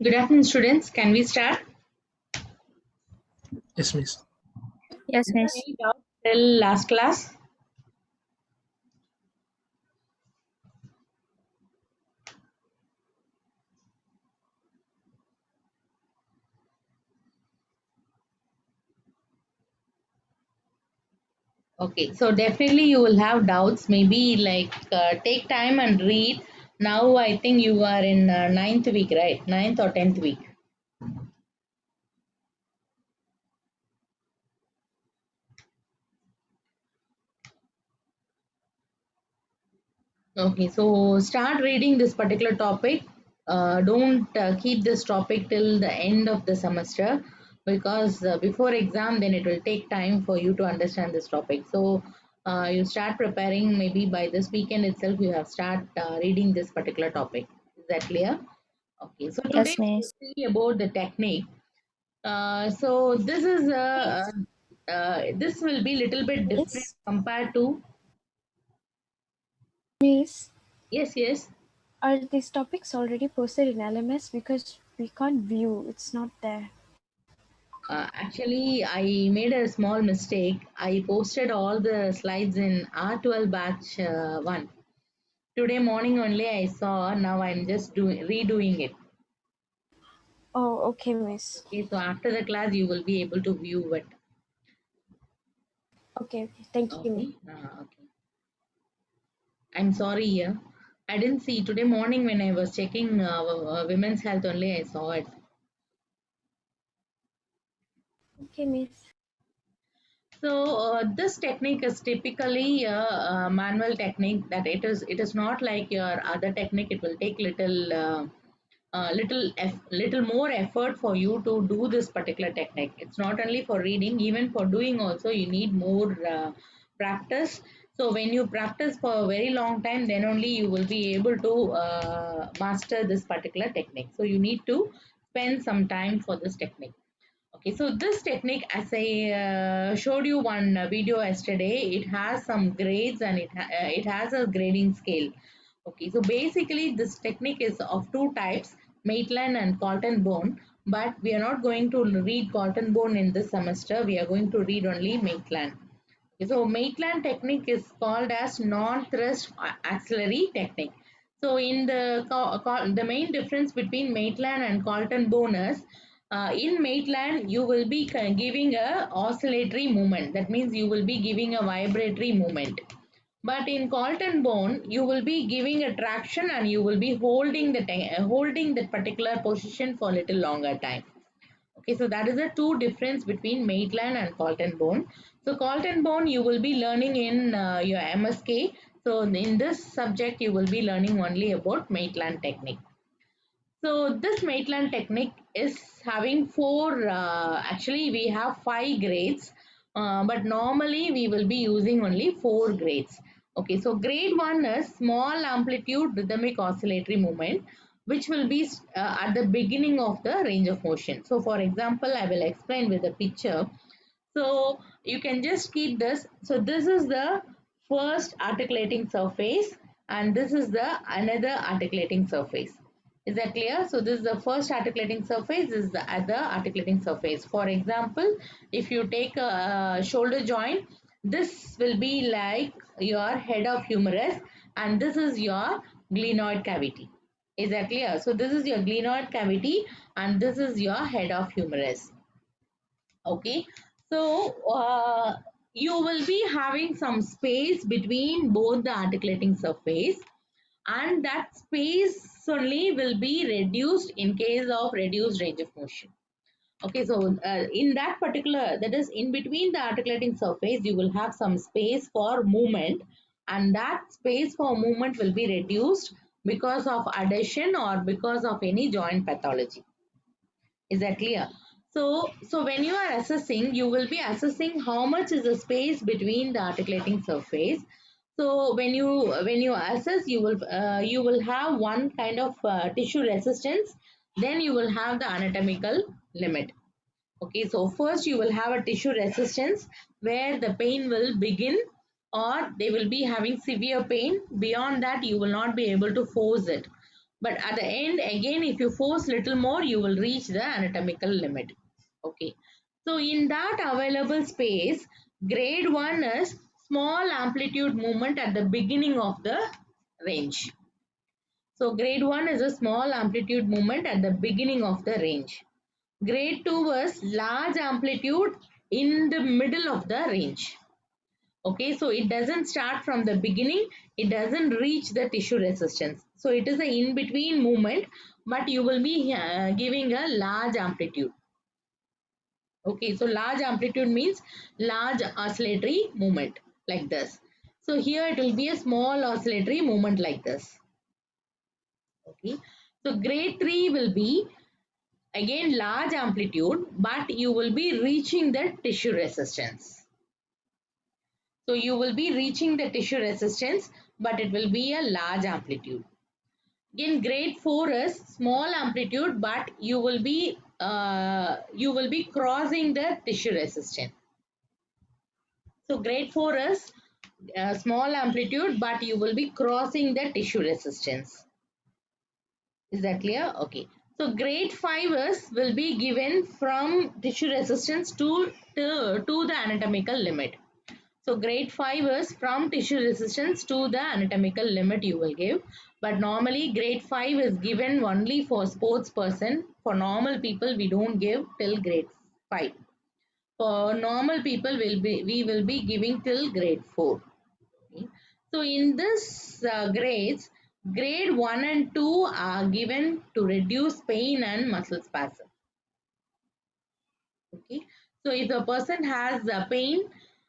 Good afternoon, students. Can we start? Yes, miss. Yes, miss. Any doubts till last class? Okay, so definitely you will have doubts. Maybe take time and read. Now I think you are in ninth week, right? Ninth or 10th week. Okay, so start reading this particular topic. Don't keep this topic till the end of the semester because before exam, then it will take time for you to understand this topic. So you start preparing maybe by this weekend itself. You have start reading this particular topic. Is that clear? Okay, so today Yes, miss. we'll see about the technique. So this will be little bit different Miss, compared to miss, yes. are these topics already posted in LMS because we can't view? It's not there. Actually, I made a small mistake. I posted all the slides in R12 batch 1. Today morning only I saw. Now I'm just redoing it. Oh, okay, miss. Okay, so after the class you will be able to view it. Okay, okay. Thank you, miss. Okay. Okay. I'm sorry here. I didn't see today morning when I was checking women's health only I saw it. Okay, miss. So this technique is typically a manual technique that it is not like your other technique. It will take little more effort for you to do this particular technique. It's not only for reading, even for doing also you need more practice. So when you practice for a very long time, then only you will be able to master this particular technique. So you need to spend some time for this technique. Okay, so this technique, as I showed you one video yesterday, it has some grades and it has a grading scale. Okay, so basically this technique is of two types, Maitland and Cotton Bone. But we are not going to read Cotton Bone in this semester. We are going to read only Maitland. Okay, so Maitland technique is called as non-thrust axillary technique. So in the main difference between Maitland and Colton Bone is in Maitland you will be giving a oscillatory movement. That means you will be giving a vibratory movement. But in Colton Bone you will be giving a traction and you will be holding that particular position for a little longer time. Okay, so that is the two difference between Maitland and Colton Bone. So Colton Bone you will be learning in your MSK. So in this subject you will be learning only about Maitland technique. So this Maitland technique is having actually we have 5 grades, but normally we will be using only 4 grades. Okay, so grade 1 is small amplitude rhythmic oscillatory movement, which will be at the beginning of the range of motion. So for example, I will explain with a picture. So you can just keep this. So this is the first articulating surface and this is the another articulating surface. Is that clear? So this is the first articulating surface, this is the other articulating surface. For example, if you take a shoulder joint, this will be like your head of humerus and this is your glenoid cavity. Is that clear? So this is your glenoid cavity and this is your head of humerus. Okay, so you will be having some space between both the articulating surface and that space only will be reduced in case of reduced range of motion. Okay, so in that particular, that is in between the articulating surface, you will have some space for movement and that space for movement will be reduced because of adhesion or because of any joint pathology. Is that clear? So when you are assessing, you will be assessing how much is the space between the articulating surface. So when you assess, you will have one kind of tissue resistance. Then you will have the anatomical limit. Okay, so first you will have a tissue resistance where the pain will begin or they will be having severe pain. Beyond that, you will not be able to force it. But at the end, again, if you force little more, you will reach the anatomical limit. Okay. So in that available space, grade 1 is small amplitude movement at the beginning of the range. So grade 1 is a small amplitude movement at the beginning of the range. Grade 2 was large amplitude in the middle of the range. Okay, so it doesn't start from the beginning, it doesn't reach the tissue resistance. So it is an in-between movement, but you will be giving a large amplitude. Okay, so large amplitude means large oscillatory movement like this. So here it will be a small oscillatory movement like this. Okay, so grade 3 will be again large amplitude, but you will be reaching the tissue resistance. So you will be reaching the tissue resistance, but it will be a large amplitude. Again, grade 4 is small amplitude, but you will be crossing the tissue resistance. So grade 4 is small amplitude, but you will be crossing the tissue resistance. Is that clear? Okay. So grade 5 is will be given from tissue resistance to the anatomical limit. So grade 5 is from tissue resistance to the anatomical limit you will give. But normally grade 5 is given only for sports person. For normal people, we don't give till grade 5. For normal people, we will be giving till grade 4. Okay. So in this grades, grade 1 and 2 are given to reduce pain and muscle spasm. Okay. So if a person has pain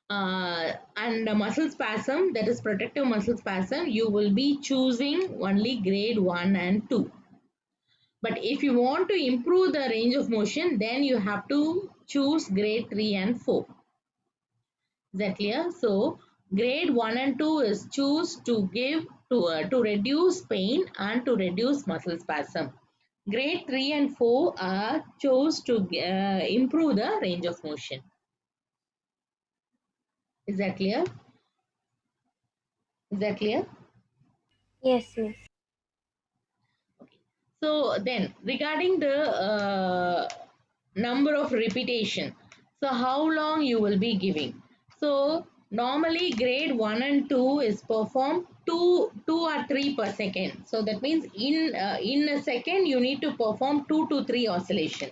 and a muscle spasm, that is protective muscle spasm, you will be choosing only grade 1 and 2. But if you want to improve the range of motion, then you have to choose grade 3 and 4. Is that clear? So grade 1 and 2 is choose to give to reduce pain and to reduce muscle spasm. Grade 3 and 4 are chose to improve the range of motion. Is that clear? Is that clear? Yes, yes. Okay. So then regarding the number of repetition, so how long you will be giving? So normally grade 1 and 2 is performed 2 or 3 per second. So that means in a second you need to perform 2 to 3 oscillation.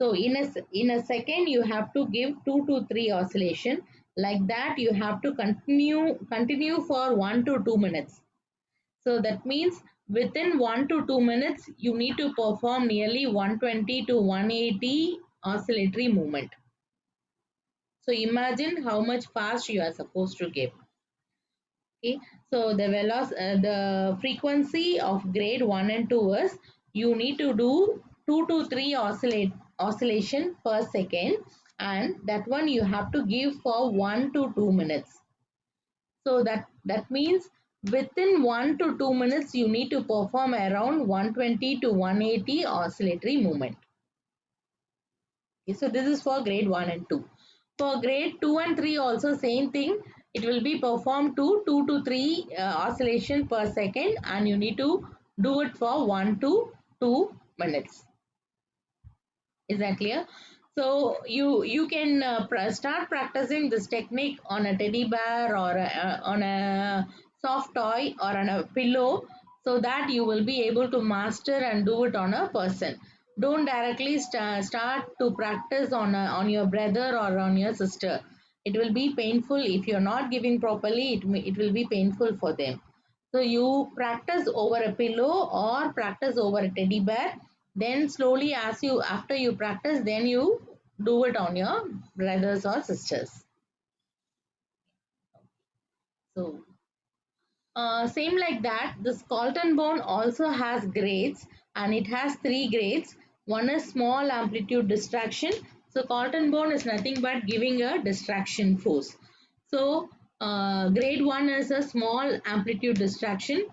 So in a second you have to give 2 to 3 oscillation. Like that you have to continue for 1 to 2 minutes. So that means within 1 to 2 minutes, you need to perform nearly 120 to 180 oscillatory movement. So imagine how much fast you are supposed to give. Okay, so the frequency of grade 1 and 2 is you need to do 2 to 3 oscillation per second, and that one you have to give for 1 to 2 minutes. So that means within 1 to 2 minutes, you need to perform around 120 to 180 oscillatory movement. Okay, so this is for grade 1 and 2. For grade 2 and 3 also same thing. It will be performed to 2 to 3 oscillation per second, and you need to do it for 1 to 2 minutes. Is that clear? So you can start practicing this technique on a teddy bear or on a soft toy or on a pillow, so that you will be able to master and do it on a person. Don't directly start to practice on your brother or on your sister. It will be painful if you're not giving properly. It will be painful for them. So you practice over a pillow or practice over a teddy bear. Then slowly, after you practice, then you do it on your brothers or sisters. So same like that, this Colton bone also has grades, and it has 3 grades. One is small amplitude distraction. So Colton bone is nothing but giving a distraction force. So grade 1 is a small amplitude distraction.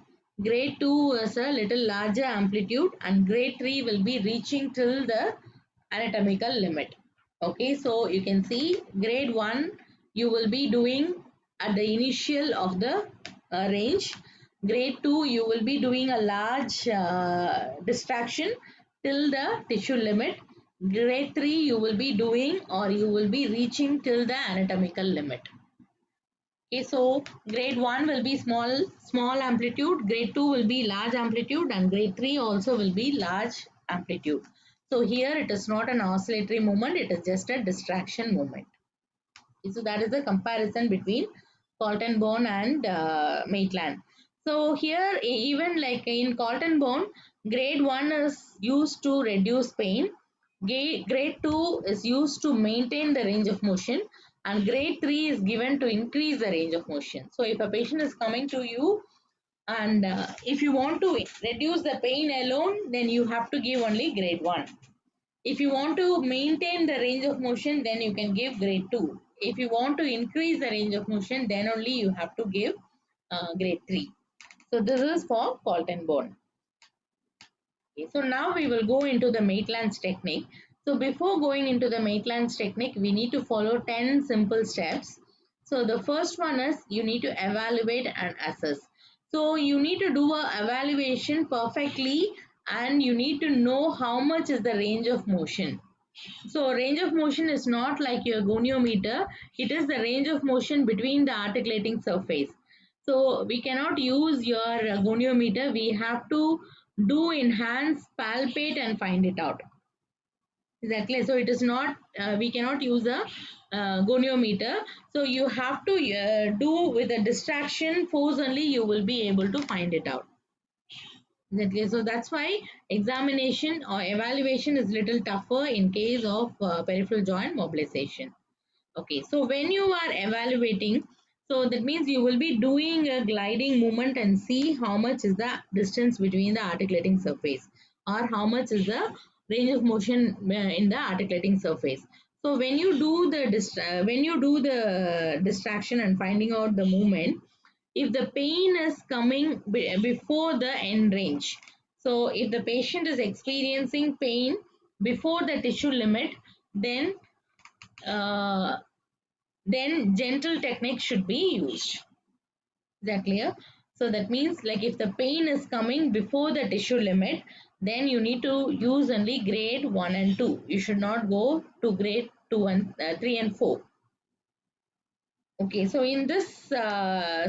Grade 2 is a little larger amplitude, and grade 3 will be reaching till the anatomical limit. Okay, so you can see grade 1 you will be doing at the initial of the range. Grade 2, you will be doing a large distraction till the tissue limit. Grade 3, you will be doing or you will be reaching till the anatomical limit. Okay, so grade 1 will be small amplitude, grade 2 will be large amplitude, and grade 3 also will be large amplitude. So here it is not an oscillatory movement, it is just a distraction movement. So that is the comparison between Colton-Bone and Maitland. So here even like in Colton-Bone, grade 1 is used to reduce pain, grade 2 is used to maintain the range of motion, and grade 3 is given to increase the range of motion. So if a patient is coming to you and if you want to reduce the pain alone, then you have to give only grade 1. If you want to maintain the range of motion, then you can give grade 2. If you want to increase the range of motion, then only you have to give grade 3. So this is for Colton-Bone. Okay, so now we will go into the Maitland's technique. So before going into the Maitland's technique, we need to follow 10 simple steps. So the first one is you need to evaluate and assess. So you need to do a evaluation perfectly and you need to know how much is the range of motion. So range of motion is not like your goniometer. It is the range of motion between the articulating surface. So we cannot use your goniometer. We have to do in hands, palpate and find it out. Exactly. So it is not, we cannot use a goniometer. So you have to do with a distraction force only you will be able to find it out. Exactly. So that's why examination or evaluation is little tougher in case of peripheral joint mobilization. Okay, so when you are evaluating, so that means you will be doing a gliding movement and see how much is the distance between the articulating surface or how much is the range of motion in the articulating surface. So when you do the distraction and finding out the movement, if the pain is coming before the end range, so if the patient is experiencing pain before the tissue limit, then uh, then gentle technique should be used. Is that clear? So that means like if the pain is coming before the tissue limit, then you need to use only grade 1 and 2. You should not go to grade 2 and 3 and 4. Okay, so in this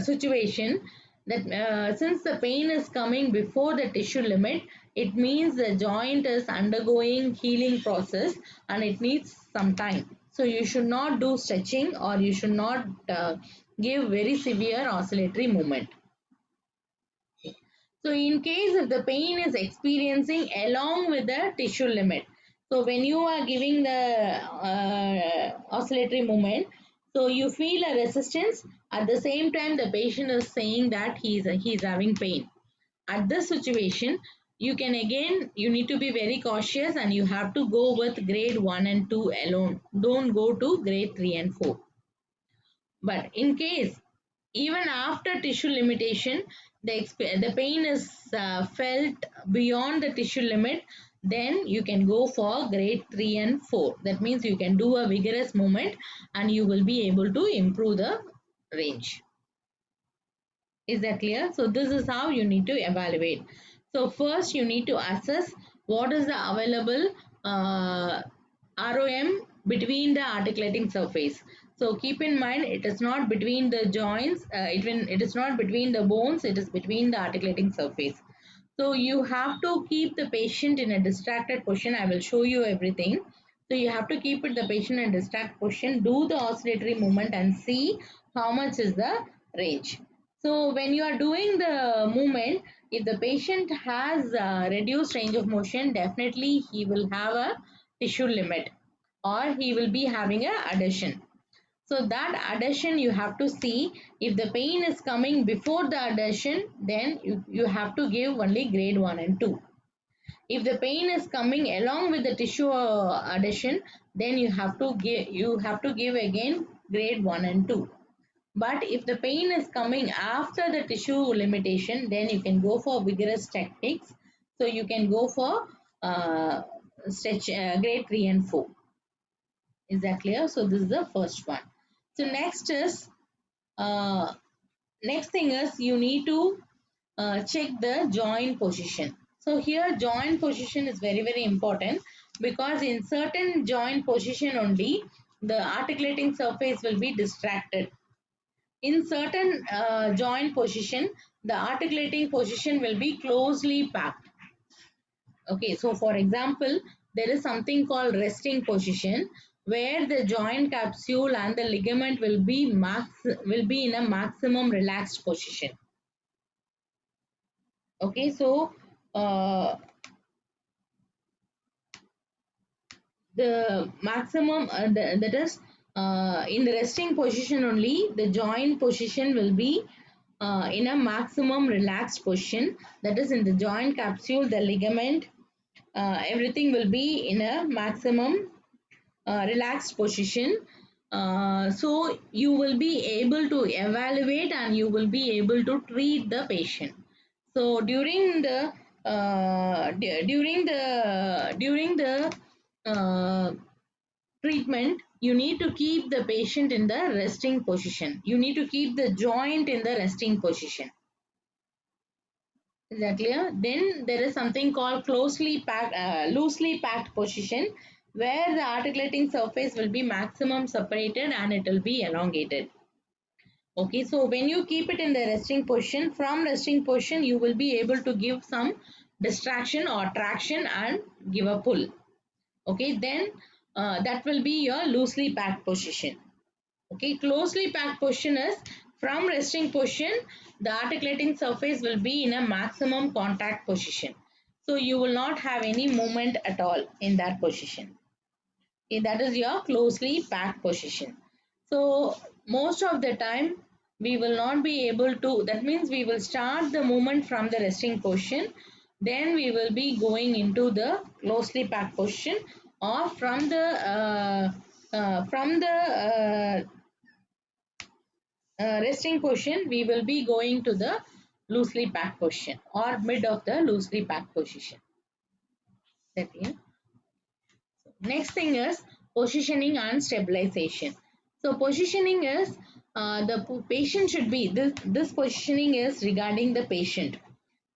situation, that since the pain is coming before the tissue limit, it means the joint is undergoing healing process and it needs some time. So you should not do stretching or you should not give very severe oscillatory movement. So in case if the pain is experiencing along with the tissue limit, so when you are giving the oscillatory movement, so you feel a resistance. At the same time, the patient is saying that he's having pain. At this situation, you need to be very cautious and you have to go with grade 1 and 2 alone. Don't go to grade 3 and 4. But in case even after tissue limitation, the pain is felt beyond the tissue limit, then you can go for grade 3 and 4. That means you can do a vigorous movement and you will be able to improve the range. Is that clear? So this is how you need to evaluate. So first you need to assess what is the available ROM between the articulating surface. So keep in mind it is not between the joints, it is not between the bones, it is between the articulating surface. So you have to keep the patient in a distracted position. I will show you everything. So you have to keep the patient in a distracted position, do the oscillatory movement and see how much is the range. So when you are doing the movement, if the patient has reduced range of motion, definitely he will have a tissue limit or he will be having a adhesion. So that adhesion you have to see. If the pain is coming before the adhesion, then you have to give only grade 1 and 2. If the pain is coming along with the tissue adhesion, then you have to give again grade 1 and 2. But if the pain is coming after the tissue limitation, then you can go for vigorous techniques. So you can go for grade 3 and 4. Is that clear? So this is the first one. So next is uh, next thing is you need to check the joint position. So here joint position is very very important, because in certain joint position only the articulating surface will be distracted. In certain joint position, the articulating position will be closely packed. Okay, so for example, there is something called resting position, where the joint capsule and the ligament will be in a maximum relaxed position. Okay, so uh, the maximum that is in the resting position only, the joint position will be in a maximum relaxed position. That is, in the joint capsule, the ligament, everything will be in a maximum relaxed position. So you will be able to evaluate and you will be able to treat the patient. So during the uh, treatment, you need to keep the patient in the resting position. You need to keep the joint in the resting position. Is that clear? Then there is something called loosely packed position, where the articulating surface will be maximum separated and it will be elongated. Okay, so when you keep it in the resting position, from resting position, you will be able to give some distraction or traction and give a pull. Okay, then that will be your loosely packed position. Okay, closely packed position is, from resting position, the articulating surface will be in a maximum contact position. So you will not have any movement at all in that position. Okay, that is your closely packed position. So most of the time we will not be able to, that means we will start the movement from the resting position, then we will be going into the closely packed position, or from the resting position, we will be going to the loosely packed position or mid of the loosely packed position. That, yeah. Next thing is positioning and stabilization. So positioning is, the patient should be, this positioning is regarding the patient.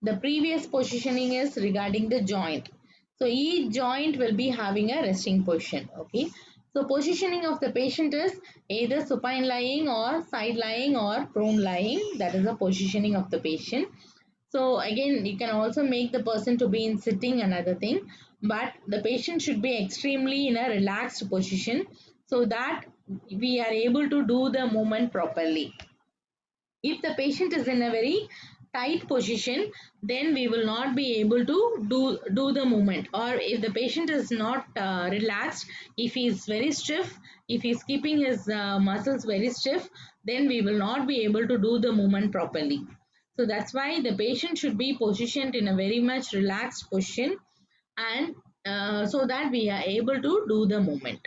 The previous positioning is regarding the joint. So each joint will be having a resting position. Okay. So positioning of the patient is either supine lying or side lying or prone lying. That is the positioning of the patient. So again, you can also make the person to be in sitting, another thing, but the patient should be extremely in a relaxed position, so that we are able to do the movement properly. If the patient is in a very tight position, then we will not be able to do the movement. Or if the patient is not relaxed, if he is very stiff, if he is keeping his muscles very stiff, then we will not be able to do the movement properly. So that's why the patient should be positioned in a very much relaxed position, and so that we are able to do the movement.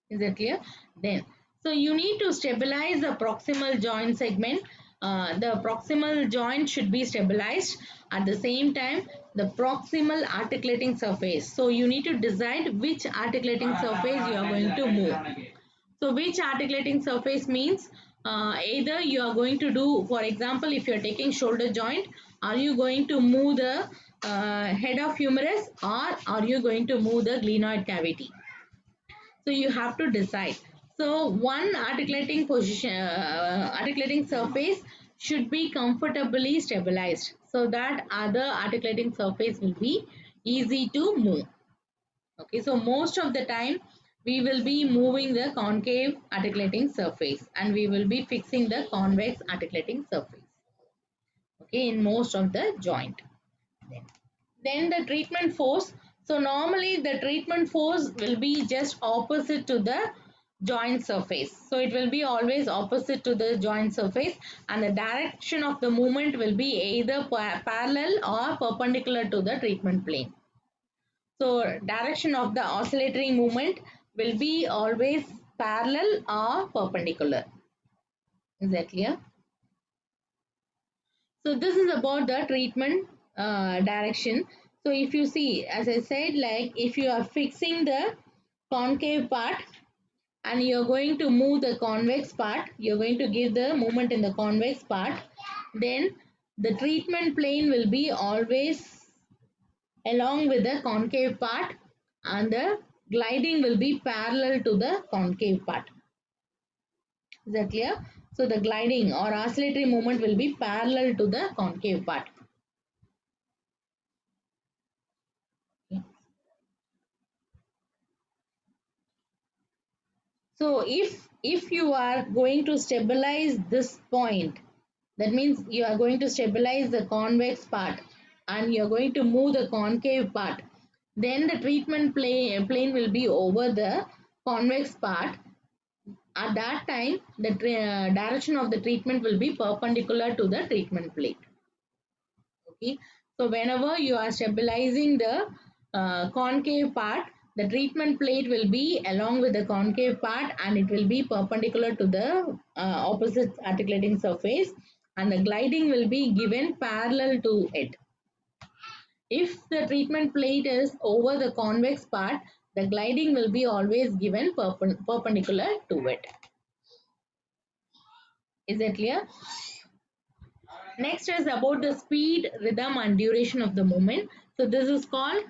Is that clear? Then, so you need to stabilize the proximal joint segment. The proximal joint should be stabilized. At the same time, the proximal articulating surface. So you need to decide which articulating surface you are going to move. So which articulating surface means, either you are going to do, for example, if you are taking shoulder joint, are you going to move the head of humerus, or are you going to move the glenoid cavity? So you have to decide. So one articulating position, articulating surface should be comfortably stabilized, so that other articulating surface will be easy to move. Okay, so most of the time we will be moving the concave articulating surface, and we will be fixing the convex articulating surface. Okay, in most of the joint. Then the treatment force. So normally the treatment force will be just opposite to the joint surface. So it will be always opposite to the joint surface, and the direction of the movement will be either parallel or perpendicular to the treatment plane. So direction of the oscillatory movement will be always parallel or perpendicular. Is that clear? So this is about the treatment direction. So if you see, as I said, like if you are fixing the concave part and you're going to move the convex part, you're going to give the movement in the convex part, then The treatment plane will be always along with the concave part, and the gliding will be parallel to the concave part. Is that clear? So the gliding or oscillatory movement will be parallel to the concave part. Okay. So if you are going to stabilize this point, that means you are going to stabilize the convex part and you are going to move the concave part, then the treatment plane will be over the convex part. At that time, the direction of the treatment will be perpendicular to the treatment plate. Okay. So whenever you are stabilizing the concave part, the treatment plate will be along with the concave part and it will be perpendicular to the opposite articulating surface, and the gliding will be given parallel to it. If the treatment plate is over the convex part, the gliding will be always given perpendicular to it. Is that clear? Next is about the speed, rhythm and duration of the movement. So this is called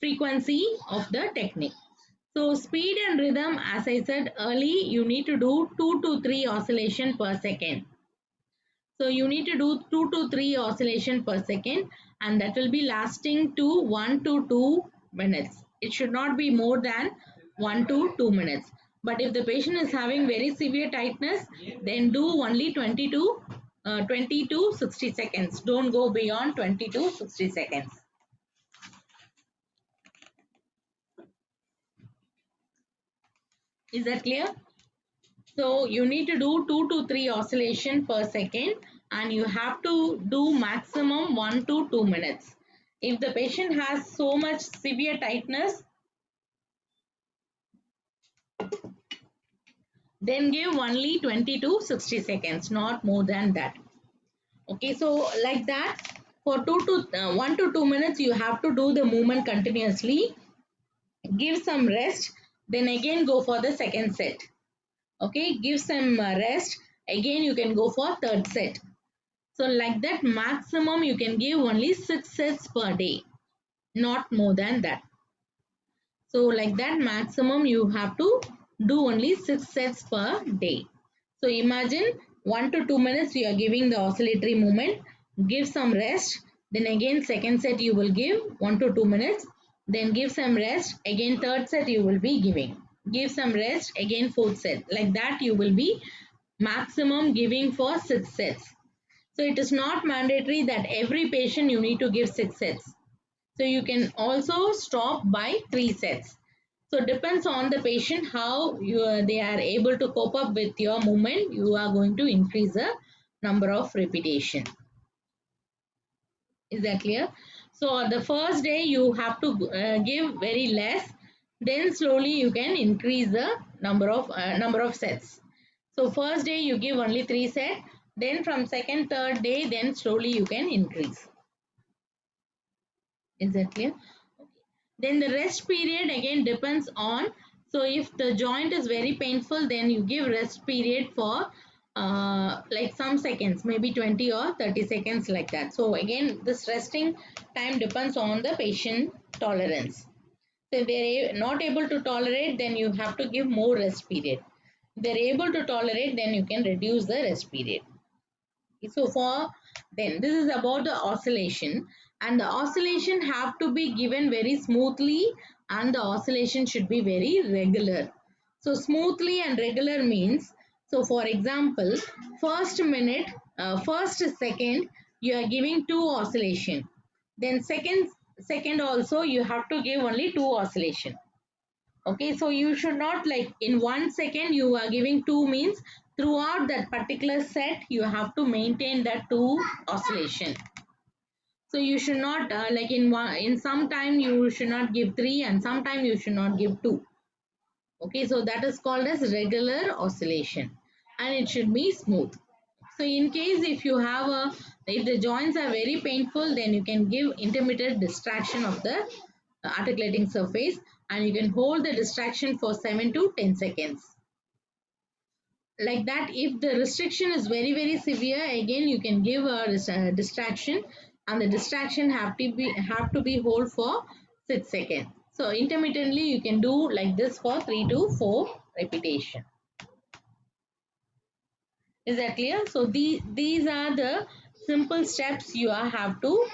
frequency of the technique. So speed and rhythm, as I said early, you need to do 2 to 3 oscillation per second. So you need to do 2 to 3 oscillation per second, and that will be lasting to 1 to 2 minutes. It should not be more than 1 to 2 minutes. But if the patient is having very severe tightness, then do only 20 to 60 seconds. Don't go beyond 20 to 60 seconds. Is that clear? So you need to do 2 to 3 oscillation per second, and you have to do maximum 1 to 2 minutes. If the patient has so much severe tightness, then give only 20 to 60 seconds, not more than that. Okay, so like that, for 1 to 2 minutes, you have to do the movement continuously. Give some rest, then again go for the second set. Okay, give some rest, again you can go for third set. So like that, maximum you can give only 6 sets per day, not more than that. So like that, maximum you have to do only 6 sets per day. So imagine 1 to 2 minutes you are giving the oscillatory movement, give some rest, then again second set you will give 1 to 2 minutes, then give some rest, again third set you will be giving. Give some rest, again fourth set. Like that you will be maximum giving for 6 sets. So it is not mandatory that every patient you need to give 6 sets. So you can also stop by 3 sets. So it depends on the patient how they are able to cope up with your movement. You are going to increase the number of repetition. Is that clear? So the first day you have to give very less. Then slowly you can increase the number of sets. So first day you give only 3 sets. Then from second, third day, then slowly you can increase. Is that clear? Okay. Then the rest period again depends on, so if the joint is very painful, then you give rest period for like some seconds, maybe 20 or 30 seconds like that. So again, this resting time depends on the patient tolerance. So if they're not able to tolerate, then you have to give more rest period. If they're able to tolerate, then you can reduce the rest period. So for then this is about the oscillation, and the oscillation have to be given very smoothly, and the oscillation should be very regular. So smoothly and regular means, so for example, first minute, first second you are giving 2 oscillation, then second also you have to give only 2 oscillation. Okay, so you should not, like in 1 second you are giving 2 means throughout that particular set you have to maintain that 2 oscillation. So you should not like in some time you should not give 3 and sometime you should not give 2. Okay, so that is called as regular oscillation, and it should be smooth. So in case if the joints are very painful, then you can give intermittent distraction of the articulating surface, and you can hold the distraction for 7 to 10 seconds. Like that, if the restriction is very severe, again you can give a distraction, and the distraction have to be hold for 6 seconds. So intermittently you can do like this for 3 to 4 repetition. Is that clear? So these are the simple steps you have to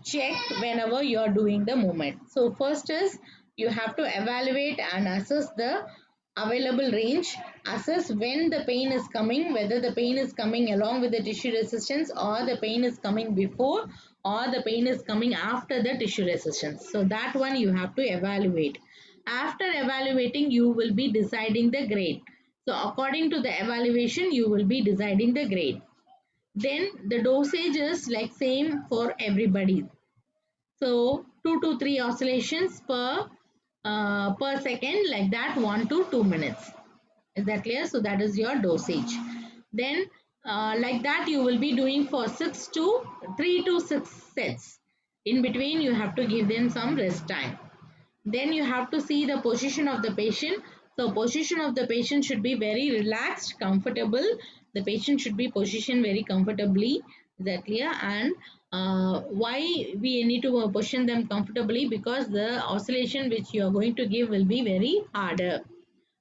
check whenever you are doing the movement. So first is you have to evaluate and assess the available range, assess when the pain is coming, whether the pain is coming along with the tissue resistance, or the pain is coming before, or the pain is coming after the tissue resistance. So that one you have to evaluate. After evaluating, you will be deciding the grade. So according to the evaluation, you will be deciding the grade. Then the dosage is like same for everybody. So 2 to 3 oscillations per second, like that, 1 to 2 minutes. Is that clear? So that is your dosage. Then like that you will be doing for 3 to 6 sets. In between you have to give them some rest time. Then you have to see the position of the patient. So position of the patient should be very relaxed, comfortable. The patient should be positioned very comfortably. Is that clear? And why we need to position them comfortably? Because the oscillation which you are going to give will be very harder.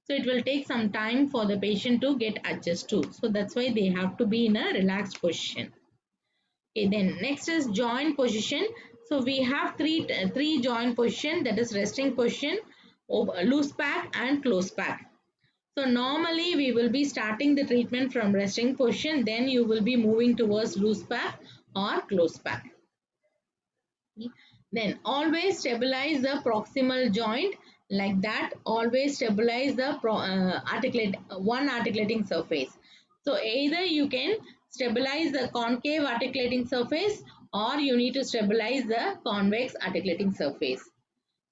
So it will take some time for the patient to get adjusted to. So that's why they have to be in a relaxed position. Okay, then next is joint position. So we have three joint position, that is resting position, loose pack and close pack. So normally we will be starting the treatment from resting position, then you will be moving towards loose pack or close pack. Then always stabilize the proximal joint, like that. Always stabilize the articulating surface. So either you can stabilize the concave articulating surface, or you need to stabilize the convex articulating surface.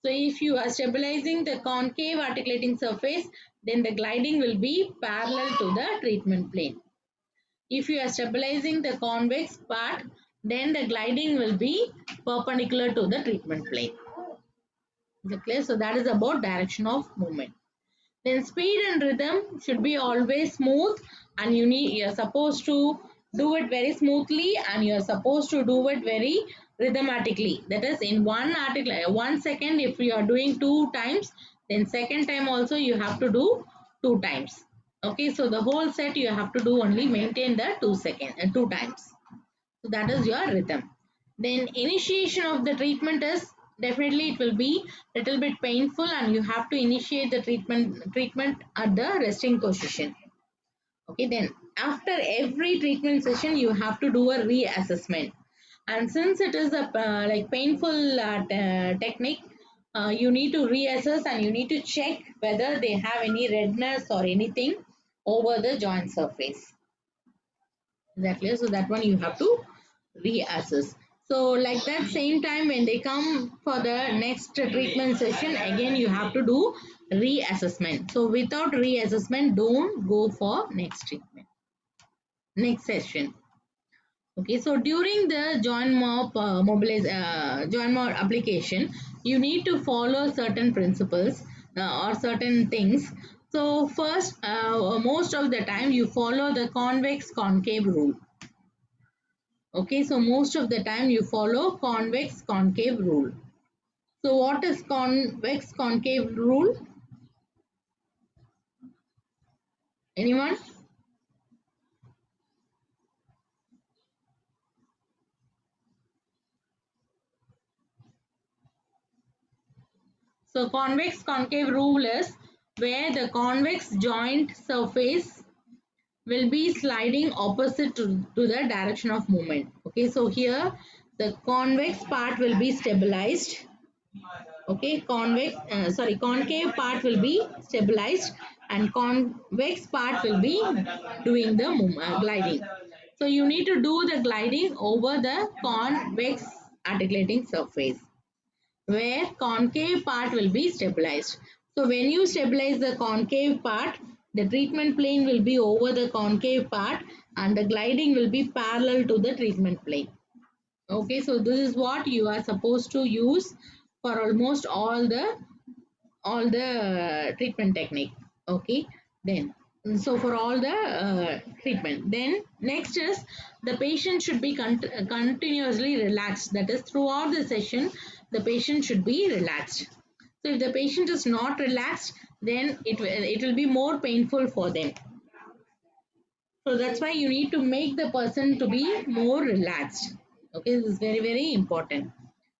So if you are stabilizing the concave articulating surface, then the gliding will be parallel to the treatment plane. If you are stabilizing the convex part, then the gliding will be perpendicular to the treatment plane. Is it clear? So that is about direction of movement. Then speed and rhythm should be always smooth, and you're supposed to do it very smoothly, and you're supposed to do it very rhythmatically. That is, in 1 second, if you are doing 2 times, then second time also you have to do 2 times. Okay, so the whole set you have to do only maintain the 2 seconds and 2 times. So that is your rhythm. Then initiation of the treatment is definitely it will be little bit painful, and you have to initiate the treatment at the resting position. Okay, then after every treatment session you have to do a reassessment. And since it is a like painful technique, you need to reassess and you need to check whether they have any redness or anything over the joint surface. Exactly. So that one you have to reassess. So like that same time when they come for the next treatment session, again you have to do reassessment. So without reassessment, don't go for next treatment, next session. Okay, so during the joint mop application, you need to follow certain principles or certain things. So first, most of the time you follow the convex concave rule. Okay, so most of the time you follow convex concave rule. So what is convex concave rule? Anyone? So convex concave rule is where the convex joint surface will be sliding opposite to the direction of movement. Okay, so here the convex part will be stabilized. Okay, concave part will be stabilized, and convex part will be doing the gliding. So you need to do the gliding over the convex articulating surface, where concave part will be stabilized. So when you stabilize the concave part, the treatment plane will be over the concave part, and the gliding will be parallel to the treatment plane. Okay, so this is what you are supposed to use for almost all the treatment technique. Okay, then So for all the treatment, then next is the patient should be continuously relaxed. That is, throughout the session the patient should be relaxed. So if the patient is not relaxed, then it will be more painful for them. So that's why you need to make the person to be more relaxed. Okay, this is very important.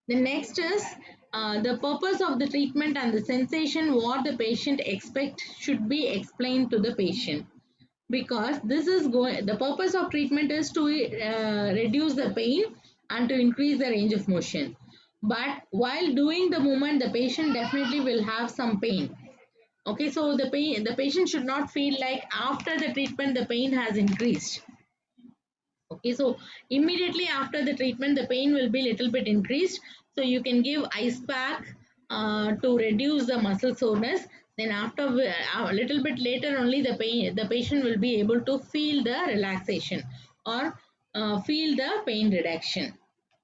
The next is the purpose of the treatment and the sensation what the patient expect should be explained to the patient, because this is going, the purpose of treatment is to reduce the pain and to increase the range of motion. But while doing the movement the patient definitely will have some pain. Okay, so the patient should not feel like after the treatment the pain has increased. Okay, so immediately after the treatment the pain will be little bit increased, so you can give ice pack to reduce the muscle soreness. Then after a little bit later only the patient will be able to feel the relaxation or feel the pain reduction.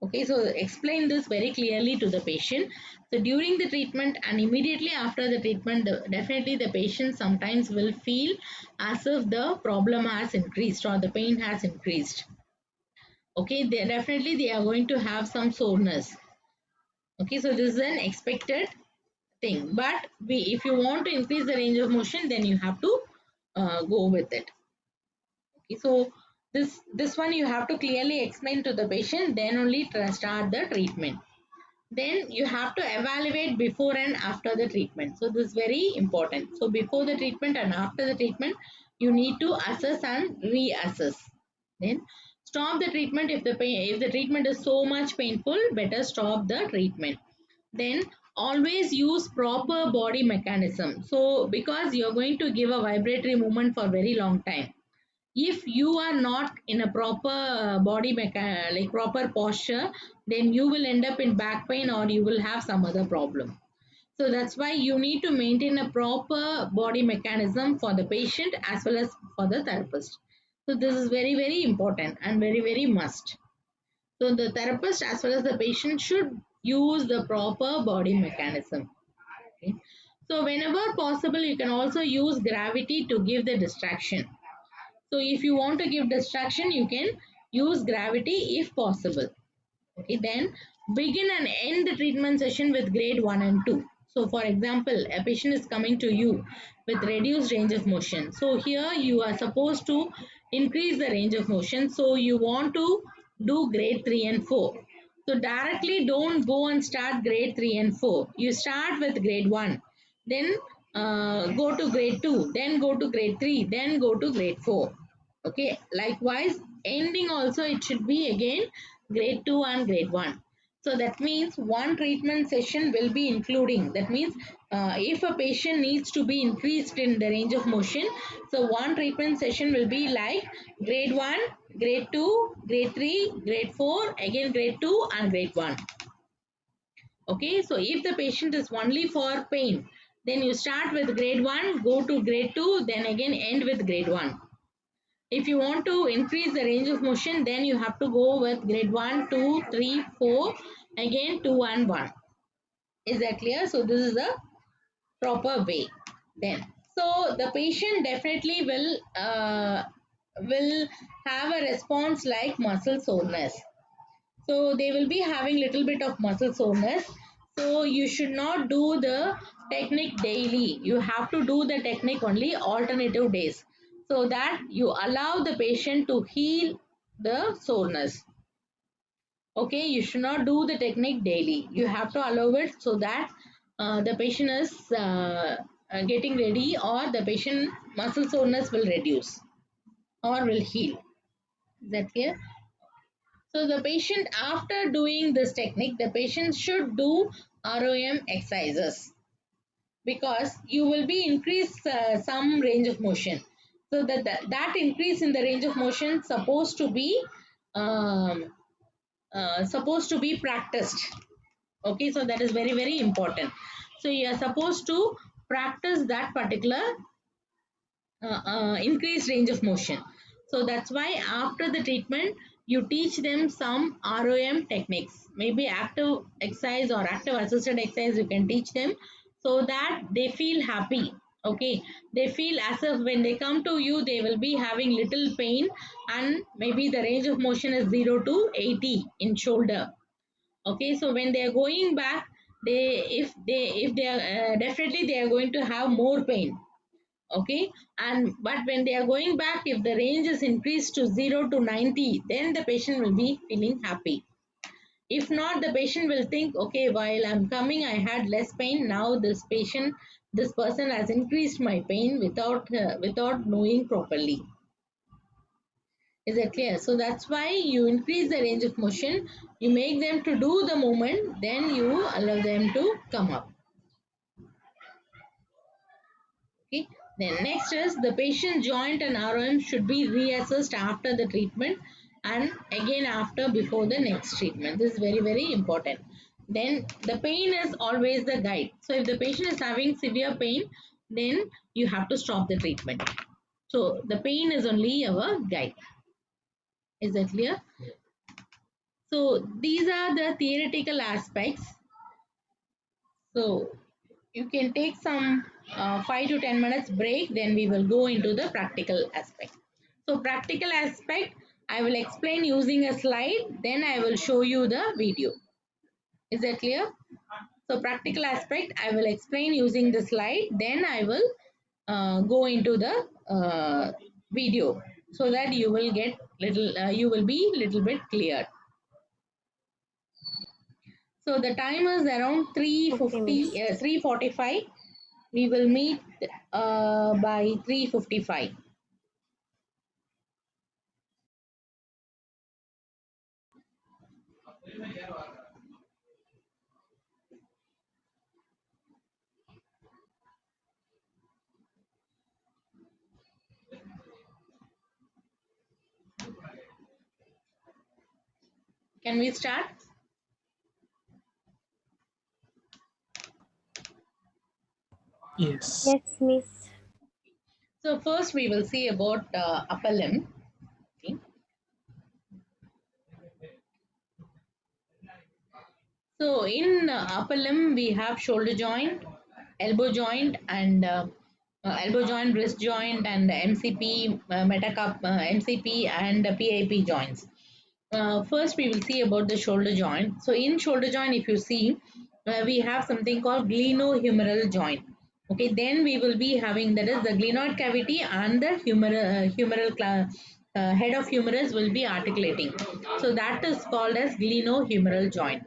Okay, so explain this very clearly to the patient. So during the treatment and immediately after the treatment, definitely the patient sometimes will feel as if the problem has increased or the pain has increased. Okay, they are going to have some soreness. Okay, so this is an expected thing. But if you want to increase the range of motion, then you have to go with it. Okay, so this one you have to clearly explain to the patient, then only start the treatment. Then you have to evaluate before and after the treatment. So this is very important. So before the treatment and after the treatment, you need to assess and reassess. Then stop the treatment if the treatment is so much painful, better stop the treatment. Then always use proper body mechanism. So because you're going to give a vibratory movement for very long time, if you are not in a proper like proper posture, then you will end up in back pain or you will have some other problem. So that's why you need to maintain a proper body mechanism for the patient as well as for the therapist. So this is very important and very must. So the therapist as well as the patient should use the proper body mechanism. Okay. So whenever possible you can also use gravity to give the distraction. So if you want to give distraction, you can use gravity if possible. Okay, then begin and end the treatment session with grade 1 and 2. So for example, a patient is coming to you with reduced range of motion. So here you are supposed to increase the range of motion. So you want to do grade 3 and 4. So directly don't go and start grade 3 and 4. You start with grade 1, then go to grade 2, then go to grade 3, then go to grade 4. Okay, likewise ending also it should be again grade 2 and grade 1. So that means one treatment session will be including, that means if a patient needs to be increased in the range of motion, so one treatment session will be like grade 1, grade 2, grade 3, grade 4, again grade 2 and grade 1. Okay, so if the patient is only for pain, then you start with grade 1, go to grade 2, then again end with grade 1. If you want to increase the range of motion, then you have to go with grade 1, 2, 3, 4, again 2 and 1. Is that clear? So this is the proper way. Then, so the patient definitely will have a response like muscle soreness. So they will be having little bit of muscle soreness. So you should not do the technique daily. You have to do the technique only alternative days, so that you allow the patient to heal the soreness. Okay, you should not do the technique daily. You have to allow it so that the patient is getting ready, or the patient muscle soreness will reduce or will heal. Is that clear? So the patient, after doing this technique, the patient should do ROM exercises, because you will be increase some range of motion. So that increase in the range of motion um, supposed to be practiced. Okay, so that is very important. So you are supposed to practice that particular increased range of motion. So that's why after the treatment, you teach them some ROM techniques, maybe active exercise or active assisted exercise you can teach them, so that they feel happy. Okay, they feel as if when they come to you, they will be having little pain, and maybe the range of motion is 0 to 80 in shoulder. Okay, so when they are going back, if they are definitely they are going to have more pain. Okay, and but when they are going back, if the range is increased to 0 to 90, then the patient will be feeling happy. If not, the patient will think, okay, while I'm coming, I had less pain. Now this person has increased my pain without knowing properly. Is that clear? So that's why you increase the range of motion. You make them to do the movement, then you allow them to come up. Okay. Then next is the patient joint and RM should be reassessed after the treatment and again after before the next treatment. This is very, very important. Then the pain is always the guide. So if the patient is having severe pain, then you have to stop the treatment. So the pain is only our guide. Is that clear? So these are the theoretical aspects. So you can take some 5 to 10 minutes break, then we will go into the practical aspect. So practical aspect, I will explain using a slide, then I will show you the video. Is that clear? So practical aspect, I will explain using the slide, then I will go into the video so that you will get you will be little bit clear. So the time is around Okay, 3:50, miss. 3:45. We will meet by 3:55. Can we start? Yes. Yes, miss. So first we will see about upper limb. Okay. So in upper limb we have shoulder joint, elbow joint, and elbow joint, wrist joint, and MCP, metacarp, MCP, and PIP joints. First, we will see about the shoulder joint. So in shoulder joint, if you see, we have something called glenohumeral joint. Okay, then we will be having that is the glenoid cavity and the head of humerus will be articulating. So that is called as glenohumeral joint.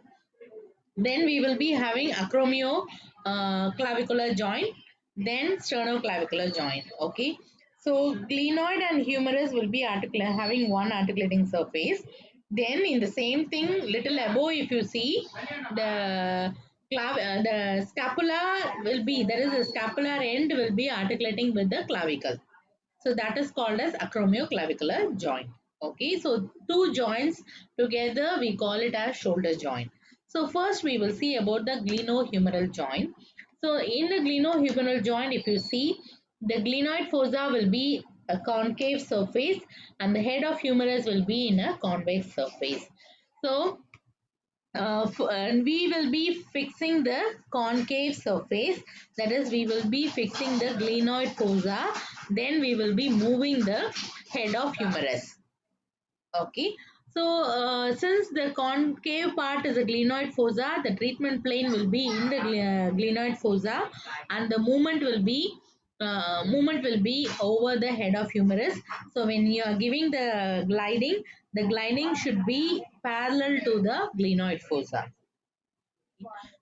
Then we will be having acromio clavicular joint, then sternoclavicular joint. Okay. So glenoid and humerus will be having one articulating surface. Then in the same thing, little above, if you see the the scapula will be there is a scapular end will be articulating with the clavicle. So that is called as acromioclavicular joint. Okay, so two joints together we call it as shoulder joint. So first we will see about the glenohumeral joint. So in the glenohumeral joint, if you see, the glenoid fossa will be a concave surface and the head of humerus will be in a convex surface. So and we will be fixing the concave surface, that is we will be fixing the glenoid fossa, then we will be moving the head of humerus. Okay, so since the concave part is a glenoid fossa, the treatment plane will be in the glenoid fossa and the movement will be over the head of humerus. So when you are giving the gliding should be parallel to the glenoid fossa.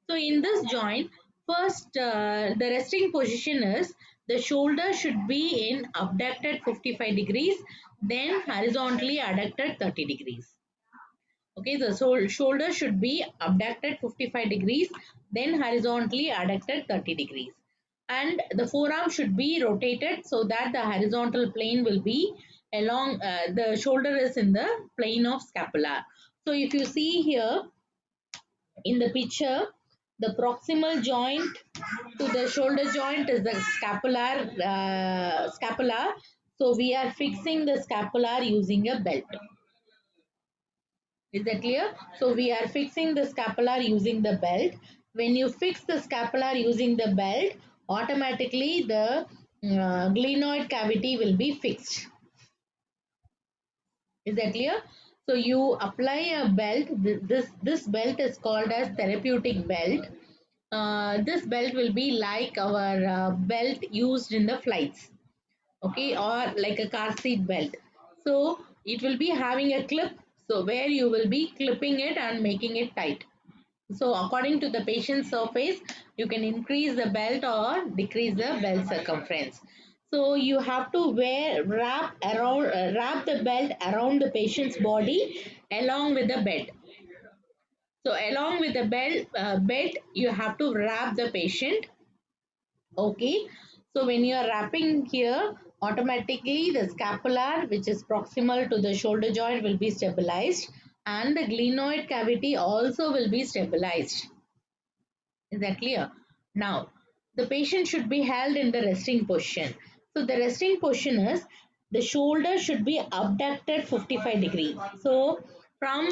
So in this joint, first the resting position is the shoulder should be in abducted 55 degrees, then horizontally adducted 30 degrees. Okay, the shoulder should be abducted 55 degrees, then horizontally adducted 30 degrees. And the forearm should be rotated so that the horizontal plane will be along, the shoulder is in the plane of scapula. So if you see here, in the picture, the proximal joint to the shoulder joint is the scapula. So we are fixing the scapular using a belt. Is that clear? So we are fixing the scapular using the belt. When you fix the scapular using the belt, automatically the glenoid cavity will be fixed. Is that clear? So you apply a belt. This belt is called as therapeutic belt. This belt will be like our belt used in the flights, okay, or like a car seat belt. So it will be having a clip, so where you will be clipping it and making it tight. So according to the patient's surface, you can increase the belt or decrease the belt circumference. So you have to wrap the belt around the patient's body along with the belt. So along with the belt, you have to wrap the patient. Okay. So when you are wrapping here, automatically the scapular, which is proximal to the shoulder joint, will be stabilized, and the glenoid cavity also will be stabilized. Is that clear? Now, the patient should be held in the resting position. So the resting position is the shoulder should be abducted 55 degree. So from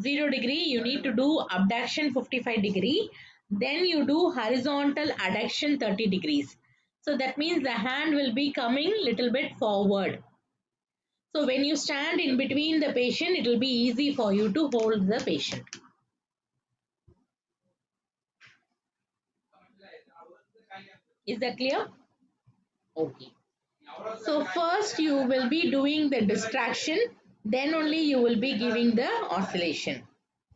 0 degree, you need to do abduction 55 degree. Then you do horizontal adduction 30 degrees. So that means the hand will be coming little bit forward. So when you stand in between the patient, it will be easy for you to hold the patient. Is that clear? Okay. So first you will be doing the distraction, then only you will be giving the oscillation.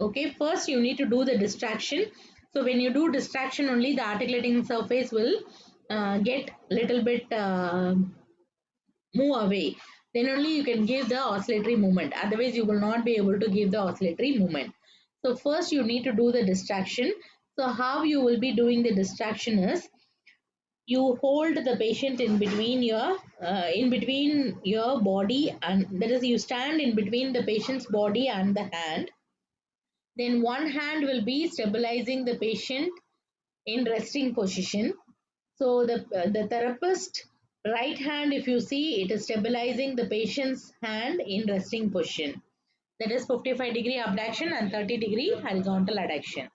Okay, first you need to do the distraction. So when you do distraction only, the articulating surface will get little bit move away. Then only you can give the oscillatory movement. Otherwise you will not be able to give the oscillatory movement. So first you need to do the distraction. So how you will be doing the distraction is, you hold the patient in between your body, and that is you stand in between the patient's body and the hand. Then one hand will be stabilizing the patient in resting position. So the therapist right hand, if you see, it is stabilizing the patient's hand in resting position, that is 55-degree abduction and 30-degree horizontal adduction.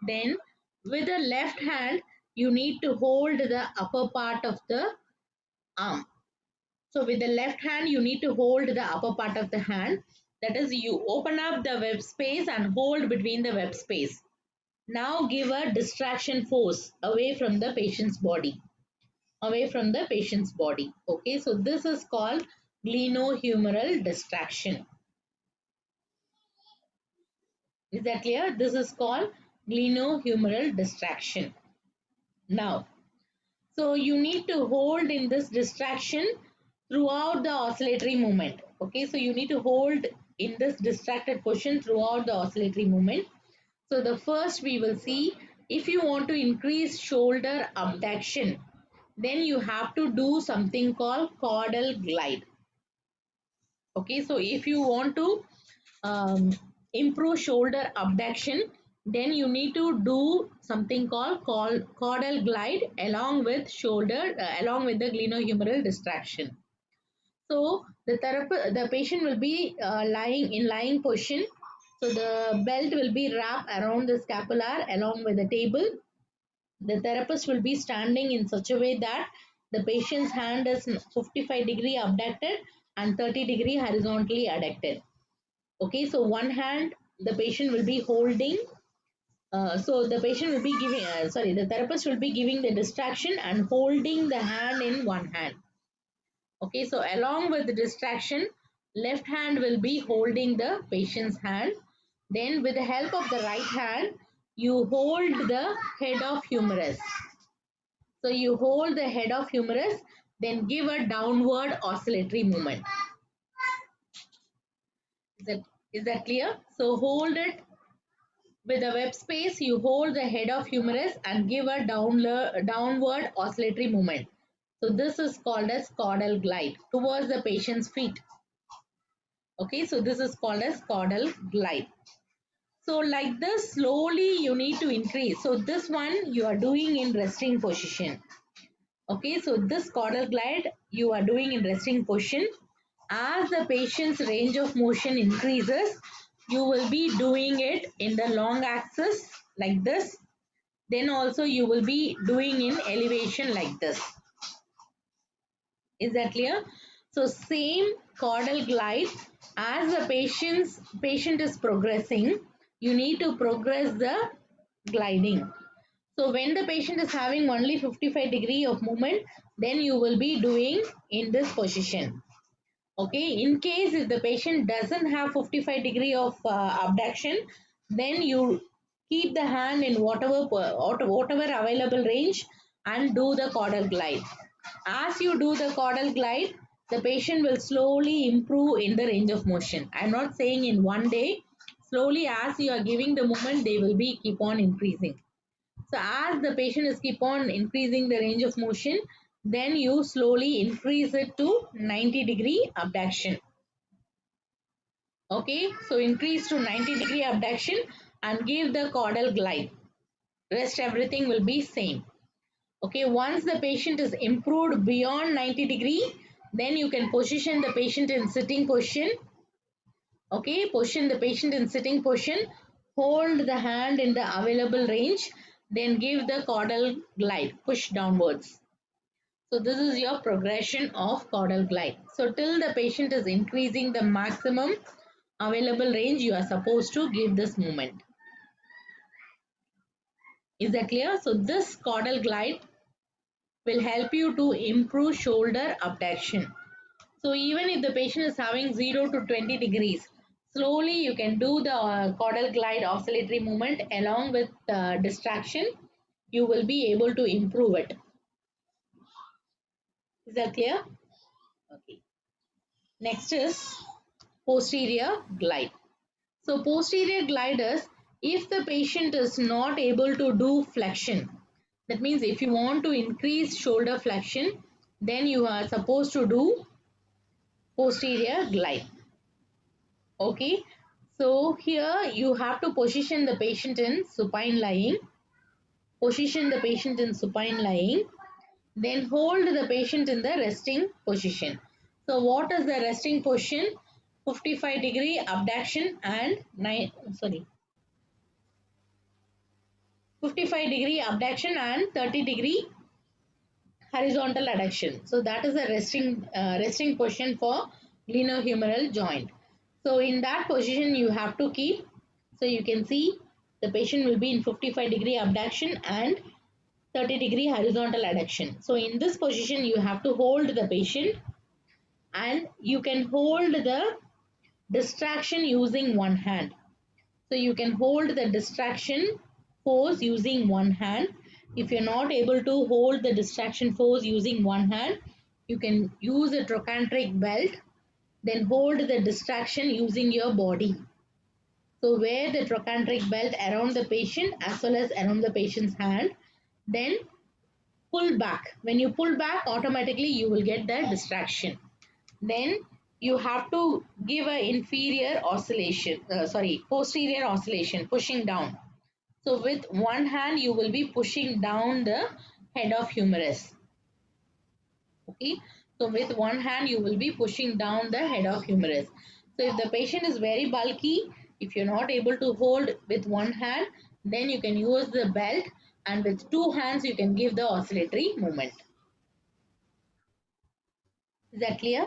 Then with the left hand, you need to hold the upper part of the arm. So with the left hand, you need to hold the upper part of the hand. That is, you open up the web space and hold between the web space. Now give a distraction force away from the patient's body. Away from the patient's body. Okay, so this is called glenohumeral distraction. Is that clear? This is called glenohumeral distraction. Now, so you need to hold in this distraction throughout the oscillatory movement. Okay, so you need to hold in this distracted position throughout the oscillatory movement. So the first we will see, if you want to increase shoulder abduction, then you have to do something called caudal glide. Okay, so if you want to um, improve shoulder abduction, then you need to do something called caudal glide along with along with the glenohumeral distraction. So the patient will be lying in lying position. So the belt will be wrapped around the scapular along with the table. The therapist will be standing in such a way that the patient's hand is 55-degree abducted and 30-degree horizontally adducted. Okay, so one hand the patient will be holding. So the patient will be giving, the therapist will be giving the distraction and holding the hand in one hand. Okay, so along with the distraction, left hand will be holding the patient's hand. Then with the help of the right hand, you hold the head of humerus. So you hold the head of humerus, then give a downward oscillatory movement. Is that clear? So hold it with the web space, you hold the head of humerus and give a downward oscillatory movement. So this is called as caudal glide towards the patient's feet. Okay, so this is called as caudal glide. So like this, slowly you need to increase. So this one you are doing in resting position. Okay, so this caudal glide you are doing in resting position. As the patient's range of motion increases, you will be doing it in the long axis like this. then also you will be doing in elevation like this. Is that clear? So same caudal glide, as the patient is progressing, you need to progress the gliding. So when the patient is having only 55 degree of movement, then you will be doing in this position. Okay, in case if the patient doesn't have 55 degree of abduction, then you keep the hand in whatever available range and do the caudal glide. As you do the caudal glide, the patient will slowly improve in the range of motion. I'm not saying in one day. Slowly, as you are giving the movement, they will be keep on increasing. So as the patient is keep on increasing the range of motion, then you slowly increase it to 90-degree abduction. Okay, so increase to 90-degree abduction and give the caudal glide. Rest everything will be same. Okay, once the patient is improved beyond 90-degree, then you can position the patient in sitting position. Okay, position the patient in sitting position, hold the hand in the available range, then give the caudal glide, push downwards. So this is your progression of caudal glide. So till the patient is increasing the maximum available range, you are supposed to give this movement. Is that clear? So this caudal glide will help you to improve shoulder abduction. So even if the patient is having 0 to 20 degrees, slowly you can do the caudal glide oscillatory movement along with distraction. You will be able to improve it. Is that clear? Okay. Next is posterior glide. So posterior gliders, if the patient is not able to do flexion, that means if you want to increase shoulder flexion, then you are supposed to do posterior glide. Okay, so here you have to position the patient in supine lying. Position the patient in supine lying. Then hold the patient in the resting position. So what is the resting position? 55-degree abduction and 55-degree abduction and 30-degree horizontal adduction. So that is a resting position for glenohumeral joint. So in that position you have to keep. So you can see the patient will be in 55-degree abduction and 30-degree horizontal adduction. So in this position you have to hold the patient and you can hold the distraction using one hand. So you can hold the distraction force using one hand. If you're not able to hold the distraction force using one hand, you can use a trochanteric belt, then hold the distraction using your body. So wear the trochanteric belt around the patient as well as around the patient's hand. Then pull back. When you pull back, automatically you will get the distraction. Then you have to give a posterior oscillation, pushing down. So with one hand, you will be pushing down the head of humerus. Okay. So with one hand, you will be pushing down the head of humerus. So if the patient is very bulky, if you're not able to hold with one hand, then you can use the belt and with two hands, you can give the oscillatory movement. Is that clear?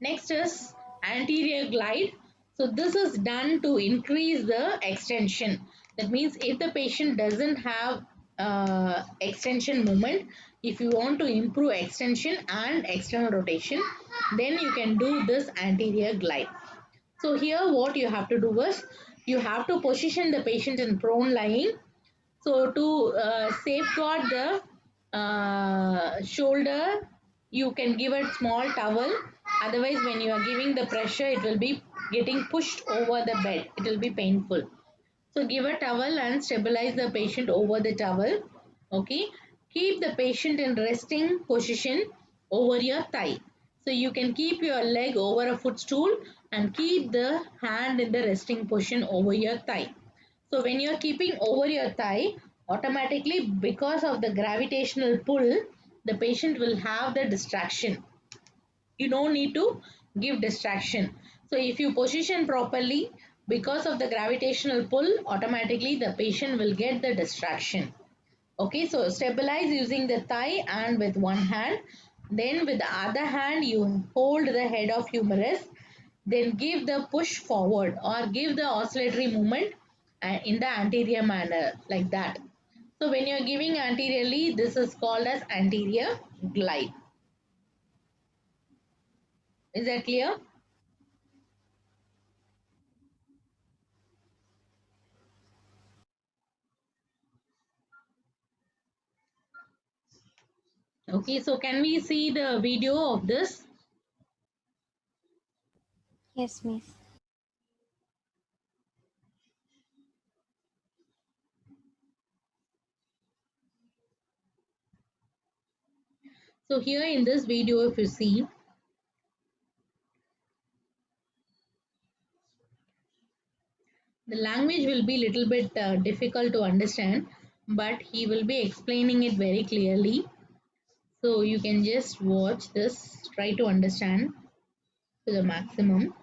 Next is anterior glide. So this is done to increase the extension. That means if the patient doesn't have extension movement, if you want to improve extension and external rotation, then you can do this anterior glide. So here what you have to do is, you have to position the patient in prone lying. So to safeguard the shoulder, you can give a small towel. Otherwise, when you are giving the pressure, it will be getting pushed over the bed. It will be painful. So give a towel and stabilize the patient over the towel. Okay. Keep the patient in resting position over your thigh. So you can keep your leg over a footstool and keep the hand in the resting position over your thigh. So when you are keeping over your thigh, automatically because of the gravitational pull, the patient will have the distraction. You don't need to give distraction. So if you position properly, Because of the gravitational pull, automatically the patient will get the distraction. Okay, so stabilize using the thigh and with one hand. Then with the other hand, you hold the head of humerus. Then give the push forward or give the oscillatory movement in the anterior manner like that. So when you're giving anteriorly, this is called as anterior glide. Is that clear? Okay, so can we see the video of this? Yes, miss. So here in this video, if you see, the language will be little bit difficult to understand, but he will be explaining it very clearly. So you can just watch this, try to understand to the maximum.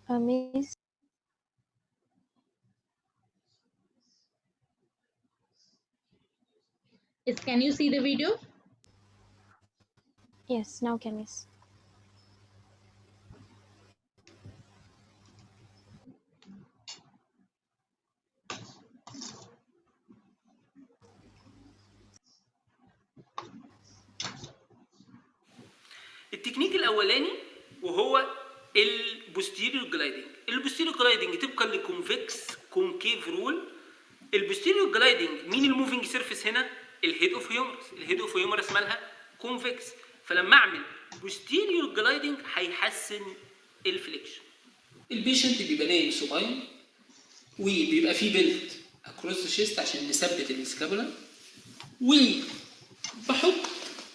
Miss. Can you see the video? Yes, now can miss. التكنيك الاولاني وهو البوستيريور جلايدنج. البوستيريور جلايدنج طبقا للكونفكس كونكيف رول. البوستيريور جلايدنج مين الموفينج سيرفيس هنا؟ الهيد اوف هيومرس. الهيد اوف هيومرس مالها كونفكس، فلما اعمل بوستيريور جلايدنج هيحسن الفليكشن. البيشنت بيبقى نايم سوباين وبيبقى فيه بيلت اكروس الشيست عشان نثبت السكابولا، وبحط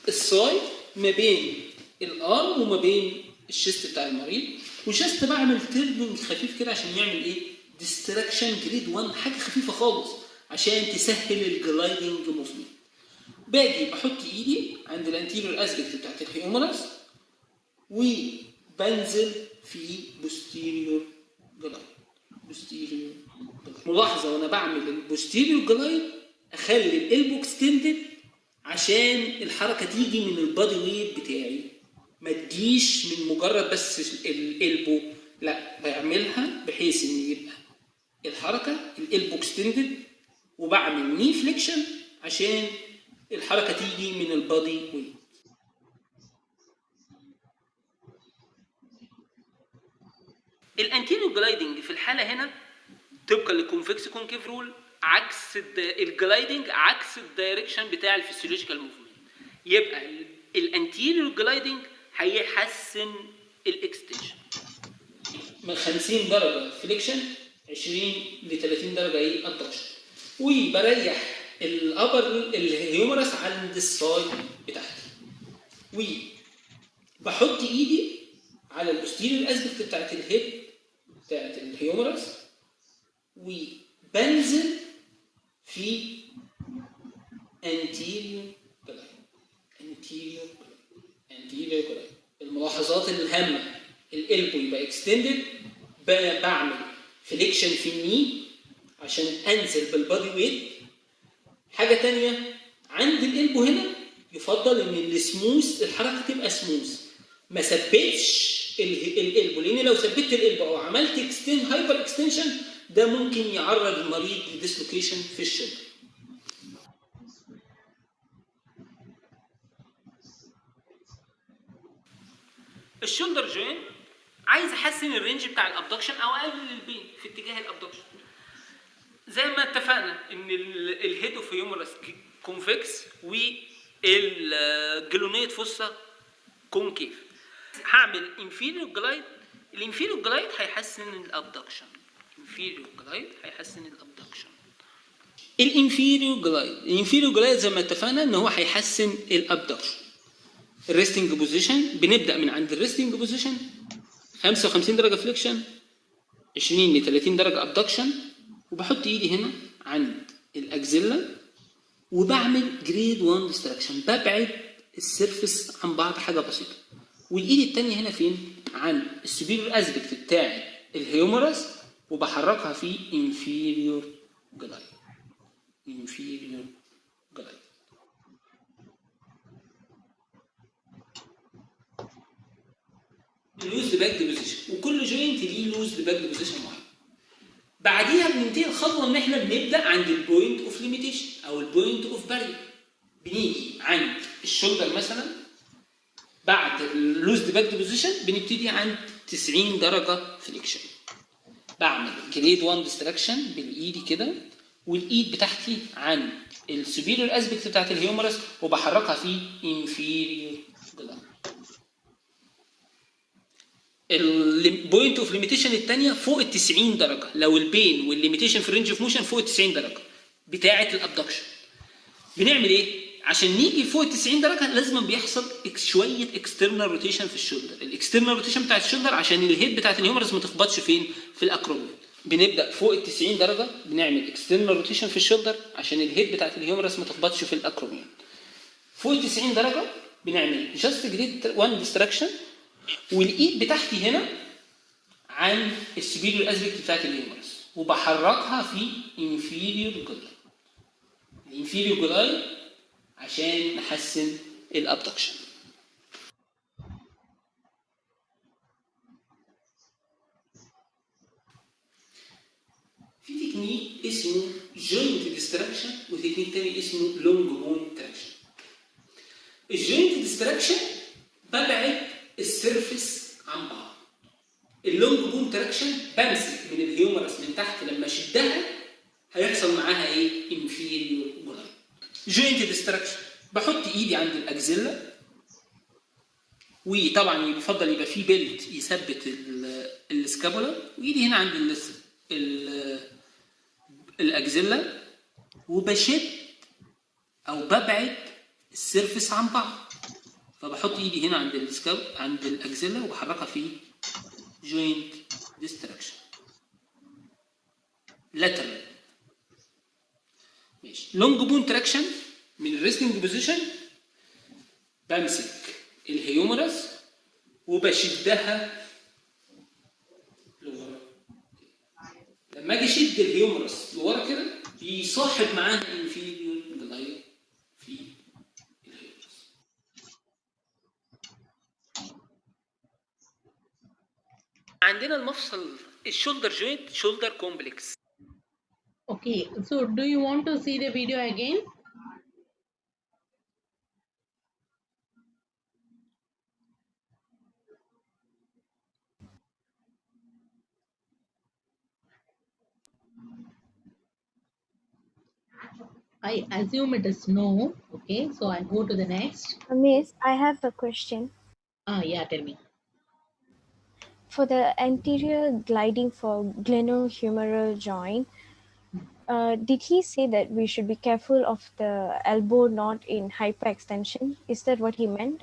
الصاي ما بين الارم وما بين الشيست بتاع المريض، والشيست بعمل تيرنينج خفيف كده عشان يعمل ايه؟ ديستراكشن جريد 1، حاجه خفيفه خالص عشان تسهل الجلايدنج موفمنت. باجي بحط ايدي عند الانتيريور اسبكت بتاعت الهيومرس وبنزل في بوستيريور جلايد. بوستيريور جلايد. ملاحظه وانا بعمل البوستيريور جلايد اخلي الالبو اكستندد عشان الحركه تيجي من البادي ويت بتاعي، ما تجيش من مجرد بس الالبو، لا بعملها بحيث ان يبقى الحركه الالبو اكستندد وبعمل ني فليكشن عشان الحركه تيجي من البادي ويت. الانتيريور جلايدنج في الحاله هنا طبقا للكونفكس كونكيف رول عكس الجلايدنج، عكس الدايركشن بتاع الفسيولوجيكال موفمنت. يبقى الانتيريور جلايدنج هيحسن الاكستنشن من 50 درجه فليكشن، 20 ل 30 درجه ايه ادكشن، وبريح الابر الهيومرس عند السايد بتاعتي، وبحط ايدي على البوستيريور اسبكت بتاعت الهيد بتاعت الهيومرس وبنزل في anterior glide. الملاحظات الهامة: الالبو يبقى اكستندد، بعمل فليكشن في الني عشان انزل بالبادي ويت. حاجة تانية عند الالبو هنا يفضل ان السموث الحركة تبقى سموث، ما ثبتش الالبو، لان لو ثبتت الالبو او عملت هايبر اكستنشن ده ممكن يعرض المريض لديسلوكيشن في الشولدر. الشولدر جوين عايز احسن الرينج بتاع الابدكشن او اقلل البين في اتجاه الابدكشن. زي ما اتفقنا ان الهيد اوف هيومرس كونفكس والجلونيت فوسا كونكيف. هعمل انفيريور جلايد. الانفيريور جلايد هيحسن الابدكشن. الانفيريور جلايد زي ما اتفقنا ان هو هيحسن الابدكشن. الريستنج بوزيشن بنبدا من عند الريستنج بوزيشن 55 درجه فليكشن، 20 ل 30 درجه ابدكشن، وبحط ايدي هنا عند الاكزيلا وبعمل جريد 1 ديستراكشن، ببعد السيرفس عن بعض حاجه بسيطه. والايد الثانيه هنا فين؟ عن السوبيريور اسبكت بتاع الهيومرس، وبحركها في inferior glide. inferior glide. لوز باك ديبوزيشن، وكل جوينت ليه لوز باك ديبوزيشن معين. بعديها بننتهي الخطوه ان احنا بنبدا عند البوينت اوف ليميتيشن او البوينت اوف بارير. بنيجي عند الشولدر مثلا بعد اللوز باك ديبوزيشن، بنبتدي عند 90 درجه فليكشن. بعمل جريد 1 ديستراكشن بالايدي كده، والايد بتاعتي عند السوبيريور اسبكت بتاعت الهيومرس، وبحركها في انفيريور جلاند. البوينت اوف ليميتيشن الثانيه فوق ال 90 درجه، لو البين والليميتيشن في الرينج اوف موشن فوق ال 90 درجه بتاعه الابدكشن. بنعمل ايه؟ عشان نيجي فوق ال 90 درجه لازم بيحصل شويه اكسترنال روتيشن في الشولدر. الاكسترنال روتيشن بتاع الشولدر عشان الهيد بتاعت الهيومرس ما تخبطش فين؟ في الاكروميون. بنبدا فوق ال 90 درجه بنعمل اكسترنال روتيشن في الشولدر عشان الهيد بتاعت الهيومرس ما تخبطش في الاكروميون. فوق ال 90 درجه بنعمل جاست جريد 1 ديستراكشن، والايد بتاعتي هنا عن السوبيريور اسبكت بتاعت الهيومرس، وبحركها في انفيريور جلاي. الانفيريور جلاي عشان نحسن الابدكشن. في تكنيك اسمه جوينت ديستراكشن، وتكنيك تاني اسمه لونج بون تراكشن. الجوينت ديستراكشن ببعد السيرفيس عن بعض. اللونج بون تراكشن بمسك من الهيومرس من تحت، لما اشدها هيحصل معاها ايه؟ انفيريور جلاي. جوينت ديستراكشن بحط ايدي عند الاكزيلا، وطبعا يفضل يبقى فيه بيلت يثبت السكابولا، وايدي هنا عند الاكزيلا، وبشد او ببعد السيرفيس عن بعض. فبحط ايدي هنا عند الاكزيلا وبحركها في جوينت ديستراكشن لاترال. ماشي. لونج بون تراكشن من الريستنج بوزيشن بمسك الهيومرس وبشدها لورا. لما اجي اشد الهيومرس لورا كده بيصاحب معاها انفيريور جلاي في الهيومرس. عندنا المفصل الشولدر جوينت شولدر كومبلكس. Okay, so do you want to see the video again? I assume it is no. Okay, so I go to the next. Miss, I have a question. Yeah, tell me. For the anterior gliding for glenohumeral joint, did he say that we should be careful of the elbow knot in hyperextension? Is that what he meant?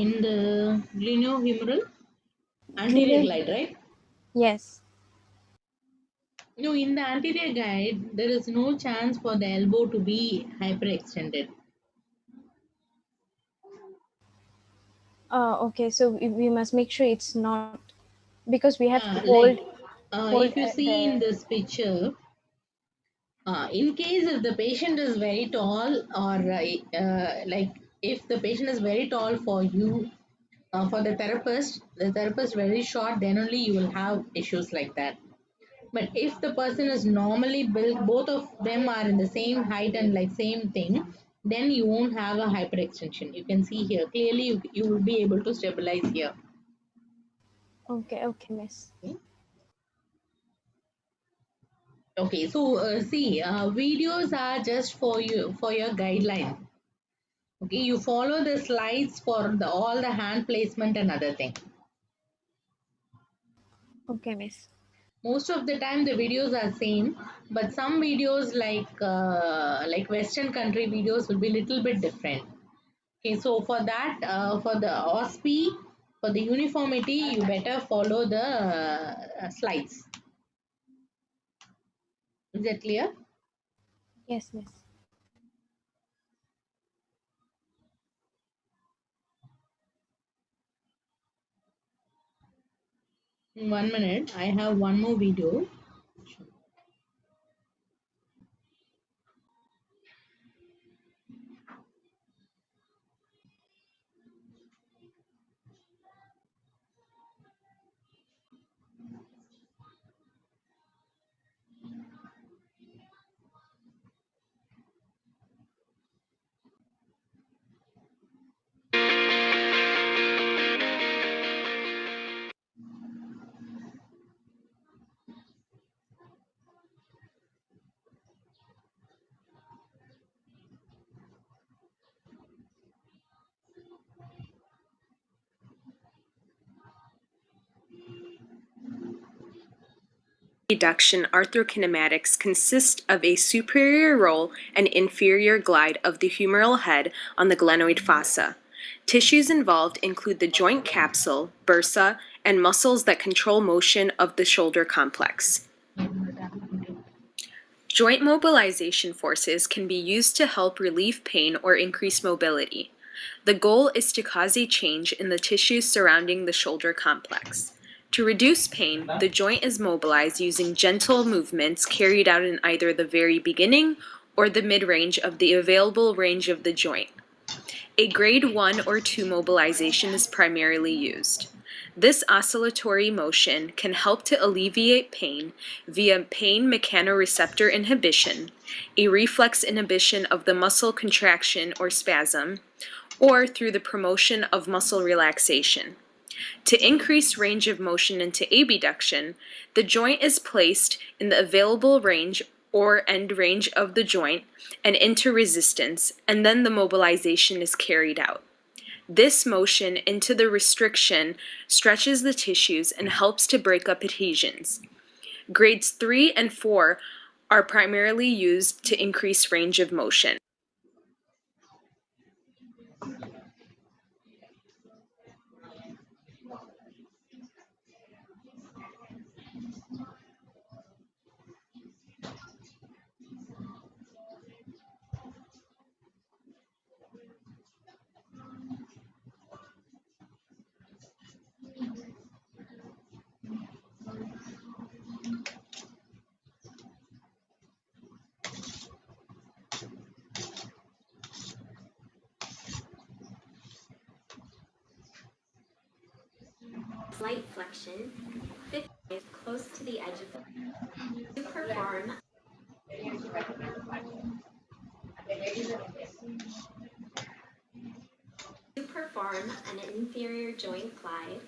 In the glenohumeral anterior glide, right? Yes. No, in the anterior glide, there is no chance for the elbow to be hyperextended. Okay, so we must make sure it's not, because we have to Like, hold if you see in this picture, in case if the patient is very tall, or like if the patient is very tall for you, for the therapist very short, then only you will have issues like that. But if the person is normally built, both of them are in the same height and like same thing, then you won't have a hyperextension. You can see here clearly, you will be able to stabilize here. Okay, miss. Okay, so see, videos are just for you, for your guideline. Okay, you follow the slides for all the hand placement and other thing. Okay, miss. Most of the time the videos are same, but some videos like Western country videos will be little bit different. Okay, so for that, for the OSPE, For the uniformity, you better follow the slides. Is that clear? Yes, miss. 1 minute. I have one more video. Abduction arthrokinematics consist of a superior roll and inferior glide of the humeral head on the glenoid fossa. Tissues involved include the joint capsule, bursa, and muscles that control motion of the shoulder complex. Joint mobilization forces can be used to help relieve pain or increase mobility. The goal is to cause a change in the tissues surrounding the shoulder complex. To reduce pain, the joint is mobilized using gentle movements carried out in either the very beginning or the mid-range of the available range of the joint. A grade 1 or 2 mobilization is primarily used. This oscillatory motion can help to alleviate pain via pain mechanoreceptor inhibition, a reflex inhibition of the muscle contraction or spasm, or through the promotion of muscle relaxation. To increase range of motion into abduction, the joint is placed in the available range or end range of the joint and into resistance, and then the mobilization is carried out. This motion into the restriction stretches the tissues and helps to break up adhesions. Grades 3 and 4 are primarily used to increase range of motion. Slight flexion, 50 is close to the edge of the to perform an inferior joint glide,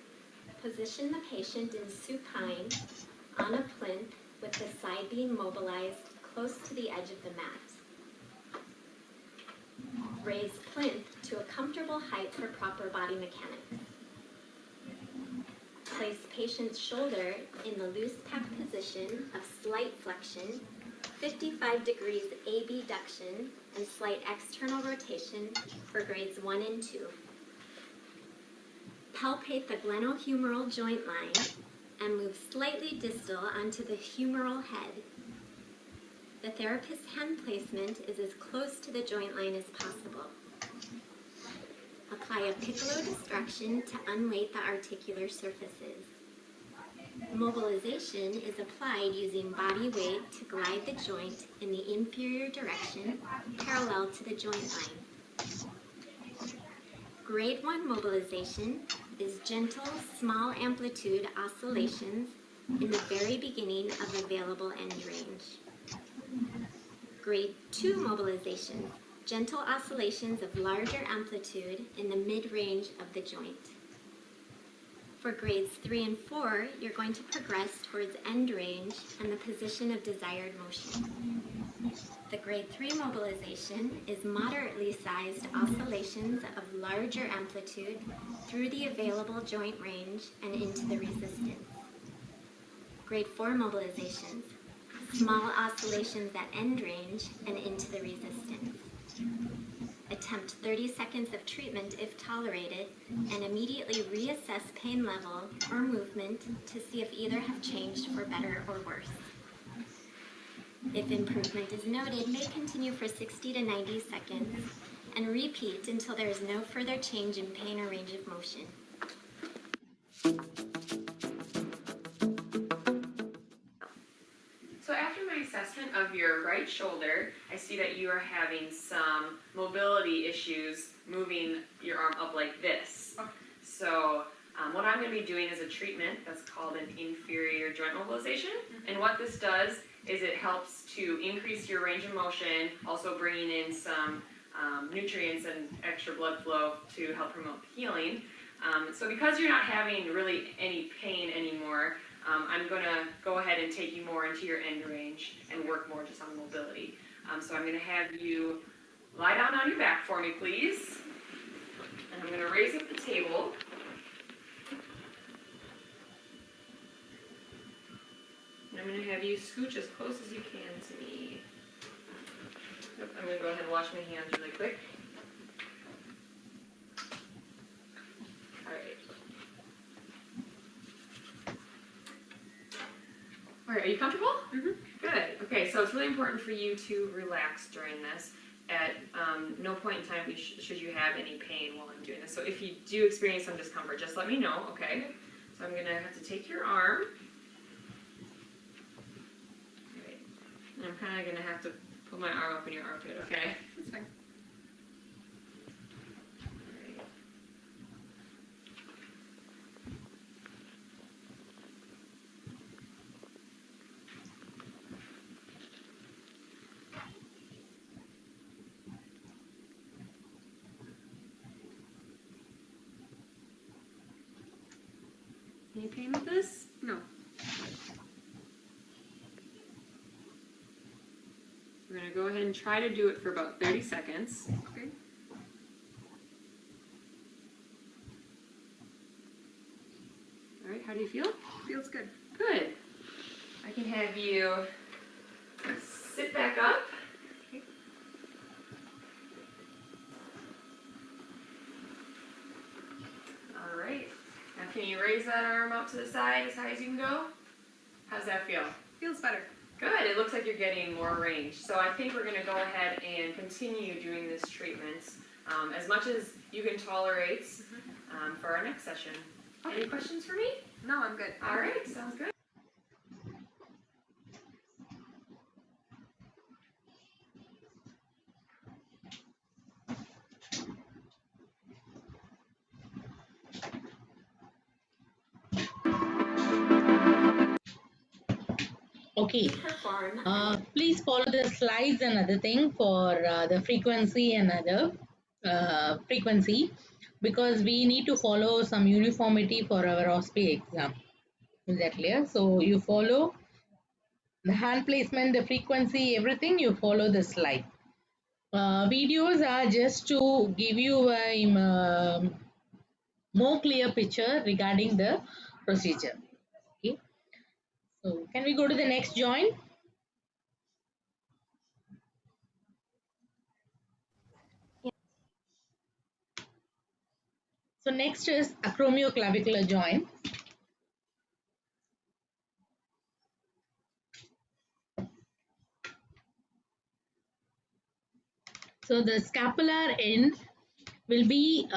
position the patient in supine on a plinth with the side being mobilized close to the edge of the mat. Raise plinth to a comfortable height for proper body mechanics. Place patient's shoulder in the loose pec position of slight flexion, 55 degrees abduction, and slight external rotation for grades 1 and 2. Palpate the glenohumeral joint line and move slightly distal onto the humeral head. The therapist's hand placement is as close to the joint line as possible. Apply a piccolo distraction to unweight the articular surfaces. Mobilization is applied using body weight to glide the joint in the inferior direction, parallel to the joint line. Grade 1 mobilization is gentle, small amplitude oscillations in the very beginning of available end range. Grade 2 mobilization, gentle oscillations of larger amplitude in the mid-range of the joint. For grades 3 and 4, you're going to progress towards end range and the position of desired motion. The grade 3 mobilization is moderately sized oscillations of larger amplitude through the available joint range and into the resistance. Grade 4 mobilizations, small oscillations at end range and into the resistance. attempt 30 seconds of treatment if tolerated, and immediately reassess pain level or movement to see if either have changed for better or worse. If improvement is noted, may continue for 60 to 90 seconds and repeat until there is no further change in pain or range of motion. So after my assessment of your right shoulder, I see that you are having some mobility issues moving your arm up like this. So what I'm going to be doing is a treatment that's called an inferior joint mobilization. And what this does is it helps to increase your range of motion, also bringing in some nutrients and extra blood flow to help promote healing. So because you're not having really any pain anymore, I'm going to go ahead and take you more into your end range and work more just on mobility. So I'm going to have you lie down on your back for me, please. And I'm going to raise up the table. And I'm going to have you scooch as close as you can to me. Yep, I'm going to go ahead and wash my hands really quick. All right. All right, are you comfortable? Mm-hmm. Good. Okay, so it's really important for you to relax during this. At no point in time should you have any pain while I'm doing this. So if you do experience some discomfort, just let me know, okay? So I'm going to have to take your arm. All right. And I'm kind of going to have to put my arm up in your armpit, okay? That's fine. Any pain with this? No. We're going to go ahead and try to do it for about 30 seconds. Okay. All right, how do you feel? Feels good. Good. I can have you sit back up. Okay. All right. Now can you raise that arm up to the side as high as you can go? How's that feel? Feels better. Good. It looks like you're getting more range. So I think we're going to go ahead and continue doing this treatment as much as you can tolerate for our next session. Okay. Any questions for me? No, I'm good. All right. Sounds good. Okay, please follow the slides and other thing for the frequency and other frequency, because we need to follow some uniformity for our OSPE exam. Is that clear? So you follow the hand placement, the frequency, everything, you follow the slide. Videos are just to give you a more clear picture regarding the procedure. Okay. So can we go to the next joint? So next is acromioclavicular joint. So the scapular end will be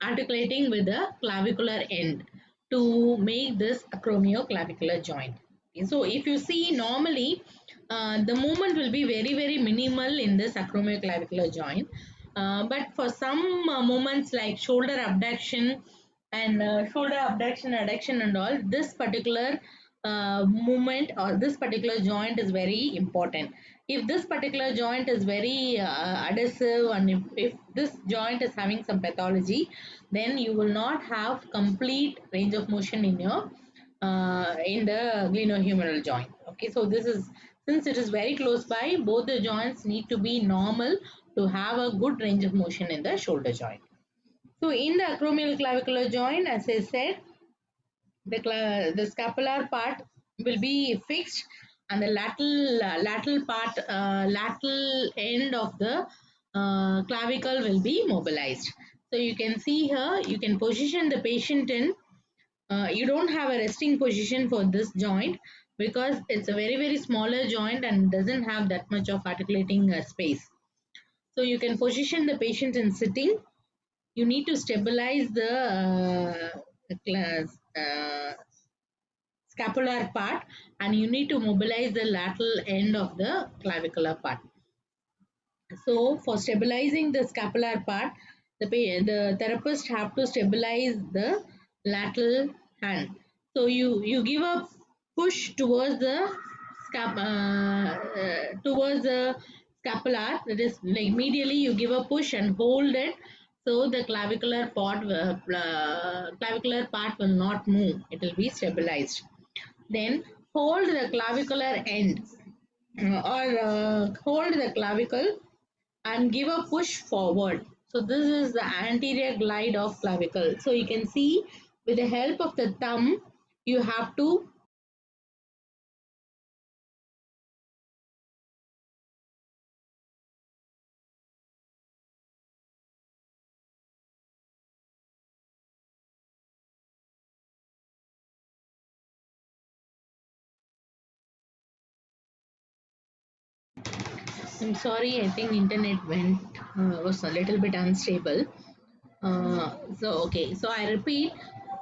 articulating with the clavicular end to make this acromioclavicular joint. Okay, so if you see normally, the movement will be very, very minimal in this acromioclavicular joint. But for some movements like shoulder abduction and adduction and all, this particular movement or this particular joint is very important. If this particular joint is very adhesive, and if this joint is having some pathology, then you will not have complete range of motion in your in the glenohumeral joint. Okay, so this is, since it is very close by, both the joints need to be normal to have a good range of motion in the shoulder joint. So in the acromioclavicular joint, as I said, the scapular part will be fixed, and the lateral part, lateral end of the clavicle will be mobilized. So you can see here, you can position the patient in, you don't have a resting position for this joint because it's a very smaller joint and doesn't have that much of articulating space. So you can position the patient in sitting. You need to stabilize the scapular part, and you need to mobilize the lateral end of the clavicular part. So for stabilizing the scapular part, the therapist have to stabilize the lateral hand. So you give a push towards the towards the scapular. That is, like, medially you give a push and hold it. So the clavicular part will not move. It will be stabilized. Then hold the clavicular end, or hold the clavicle and give a push forward. So this is the anterior glide of clavicle. So you can see, with the help of the thumb, you have to I'm sorry, I think internet was a little bit unstable. So I repeat,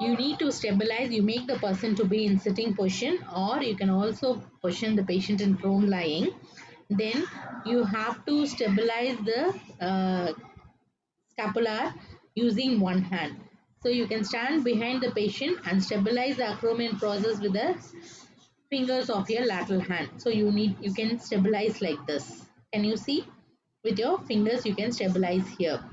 you need to stabilize. You make the person to be in sitting position, or you can also position the patient in prone lying. Then you have to stabilize the scapular using one hand. So you can stand behind the patient and stabilize the acromion process with the fingers of your lateral hand. So you can stabilize like this. Can you see? With your fingers you can stabilize here.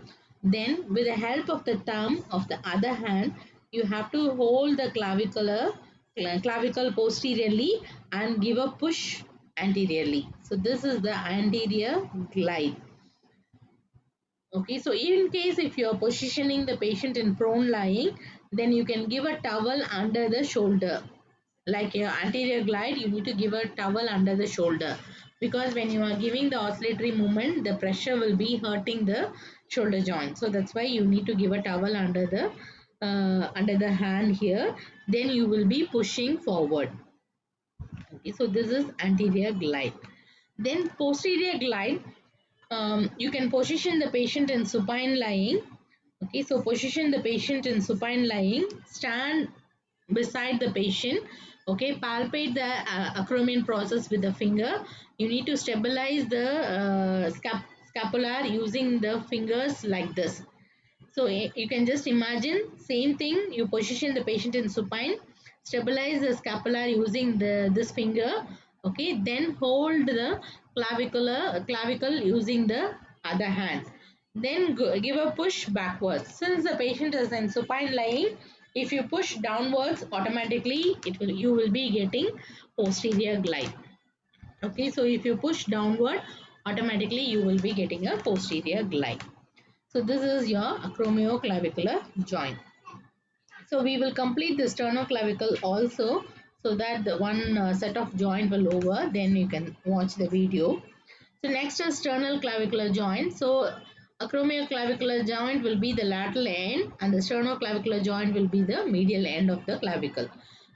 Then with the help of the thumb of the other hand, you have to hold the clavicle posteriorly and give a push anteriorly. So this is the anterior glide. Okay, so in case if you are positioning the patient in prone lying, then you can give a towel under the shoulder. Like your anterior glide, you need to give a towel under the shoulder, because when you are giving the oscillatory movement, the pressure will be hurting the shoulder joint. So that's why you need to give a towel under the hand here. Then you will be pushing forward. Okay, so this is anterior glide. Then posterior glide, you can position the patient in supine lying. Okay, so position the patient in supine lying, stand beside the patient. Okay, palpate the acromion process with the finger. You need to stabilize the scapular using the fingers like this. So you can just imagine, same thing, you position the patient in supine, stabilize the scapula using this finger, okay, then hold the clavicle using the other hand, then give a push backwards. Since the patient is in supine lying, if you push downwards, automatically you will be getting posterior glide. Okay, so if you push downward, automatically you will be getting a posterior glide. So this is your acromioclavicular joint. So we will complete the sternoclavicle also, so that the one set of joint will over, then you can watch the video. So next is sternal clavicular joint. So acromioclavicular joint will be the lateral end, and the sternoclavicular joint will be the medial end of the clavicle.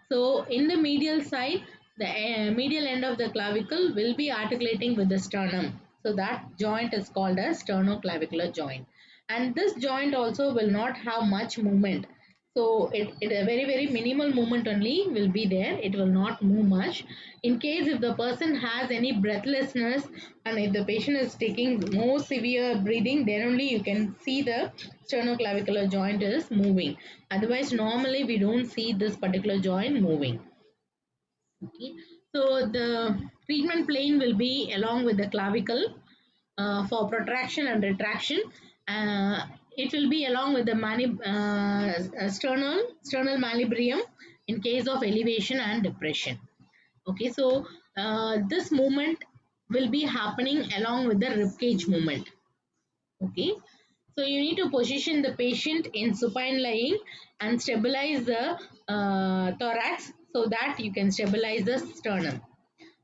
So in the medial side, the medial end of the clavicle will be articulating with the sternum. So that joint is called a sternoclavicular joint. And this joint also will not have much movement. So it a very minimal movement only will be there. It will not move much. In case if the person has any breathlessness, and if the patient is taking more severe breathing, then only you can see the sternoclavicular joint is moving. Otherwise, normally we don't see this particular joint moving. Okay. So the treatment plane will be along with the clavicle for protraction and retraction. It will be along with the sternal manubrium in case of elevation and depression. Okay, so this movement will be happening along with the ribcage movement. Okay, so you need to position the patient in supine lying and stabilize the thorax, so that you can stabilize the sternum.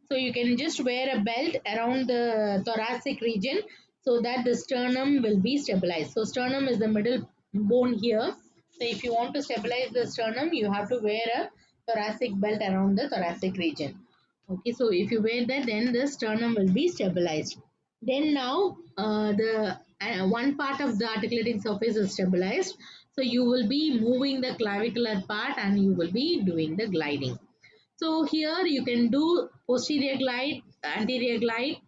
So you can just wear a belt around the thoracic region so that the sternum will be stabilized. So sternum is the middle bone here. So if you want to stabilize the sternum, you have to wear a thoracic belt around the thoracic region. Okay, so if you wear that, then the sternum will be stabilized. Then now the one part of the articulating surface is stabilized. So you will be moving the clavicular part and you will be doing the gliding. So here you can do posterior glide, anterior glide,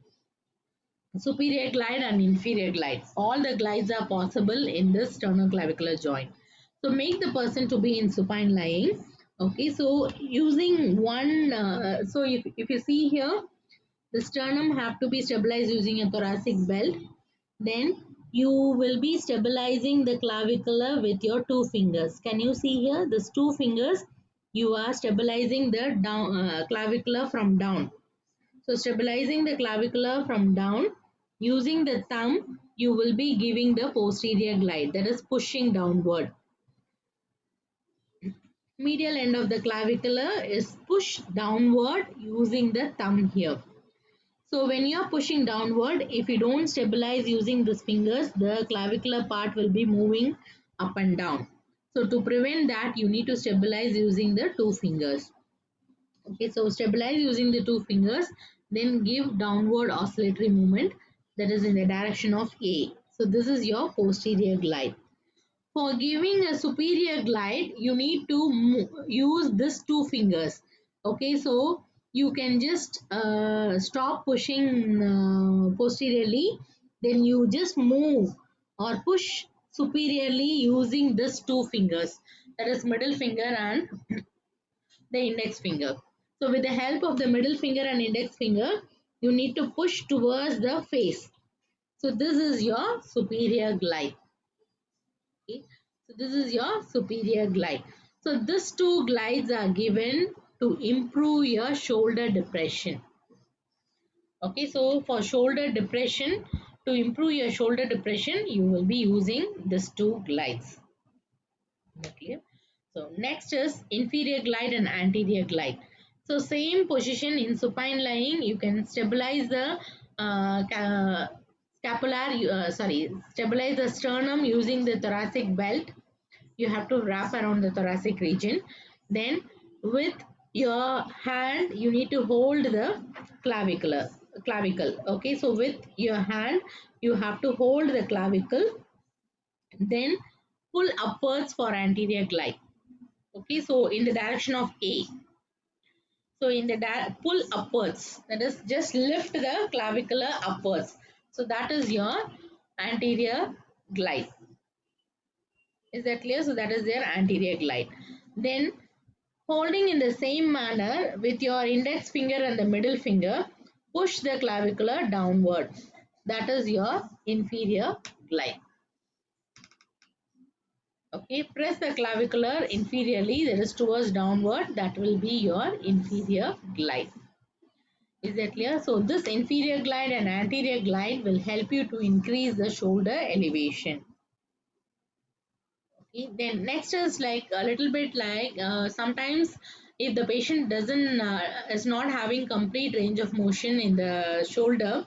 superior glide and inferior glide. All the glides are possible in this sternoclavicular joint. So make the person to be in supine lying. Okay, so using one, so if you see here, the sternum have to be stabilized using a thoracic belt. Then you will be stabilizing the clavicular with your two fingers. Can you see here? These two fingers, you are stabilizing the down clavicular from down. So stabilizing the clavicular from down, using the thumb, you will be giving the posterior glide, that is pushing downward. Medial end of the clavicular is pushed downward using the thumb here. So when you are pushing downward, if you don't stabilize using these fingers, the clavicular part will be moving up and down. So to prevent that, you need to stabilize using the two fingers. Okay, so stabilize using the two fingers, then give downward oscillatory movement, that is in the direction of A. So this is your posterior glide. For giving a superior glide, you need to use these two fingers. Okay, so you can just stop pushing posteriorly, then you just move or push superiorly using these two fingers, that is middle finger and the index finger. So with the help of the middle finger and index finger, you need to push towards the face. So this is your superior glide. Okay. So this is your superior glide. So these two glides are given to improve your shoulder depression. Okay, so for shoulder depression, to improve your shoulder depression, you will be using these two glides. Okay. So next is inferior glide and anterior glide. So same position in supine lying, you can stabilize the stabilize the sternum using the thoracic belt. You have to wrap around the thoracic region. Then with your hand, you need to hold the clavicle. Okay, so with your hand, you have to hold the clavicle, then pull upwards for anterior glide. Okay, so in the direction of A. So in the pull upwards, that is just lift the clavicular upwards. So that is your anterior glide. Is that clear? So that is their anterior glide. Then holding in the same manner with your index finger and the middle finger, push the clavicular downward. That is your inferior glide. Okay, press the clavicular inferiorly, that is towards downward, that will be your inferior glide. Is that clear? So this inferior glide and anterior glide will help you to increase the shoulder elevation. Okay, then next is like a little bit like sometimes if the patient doesn't is not having complete range of motion in the shoulder,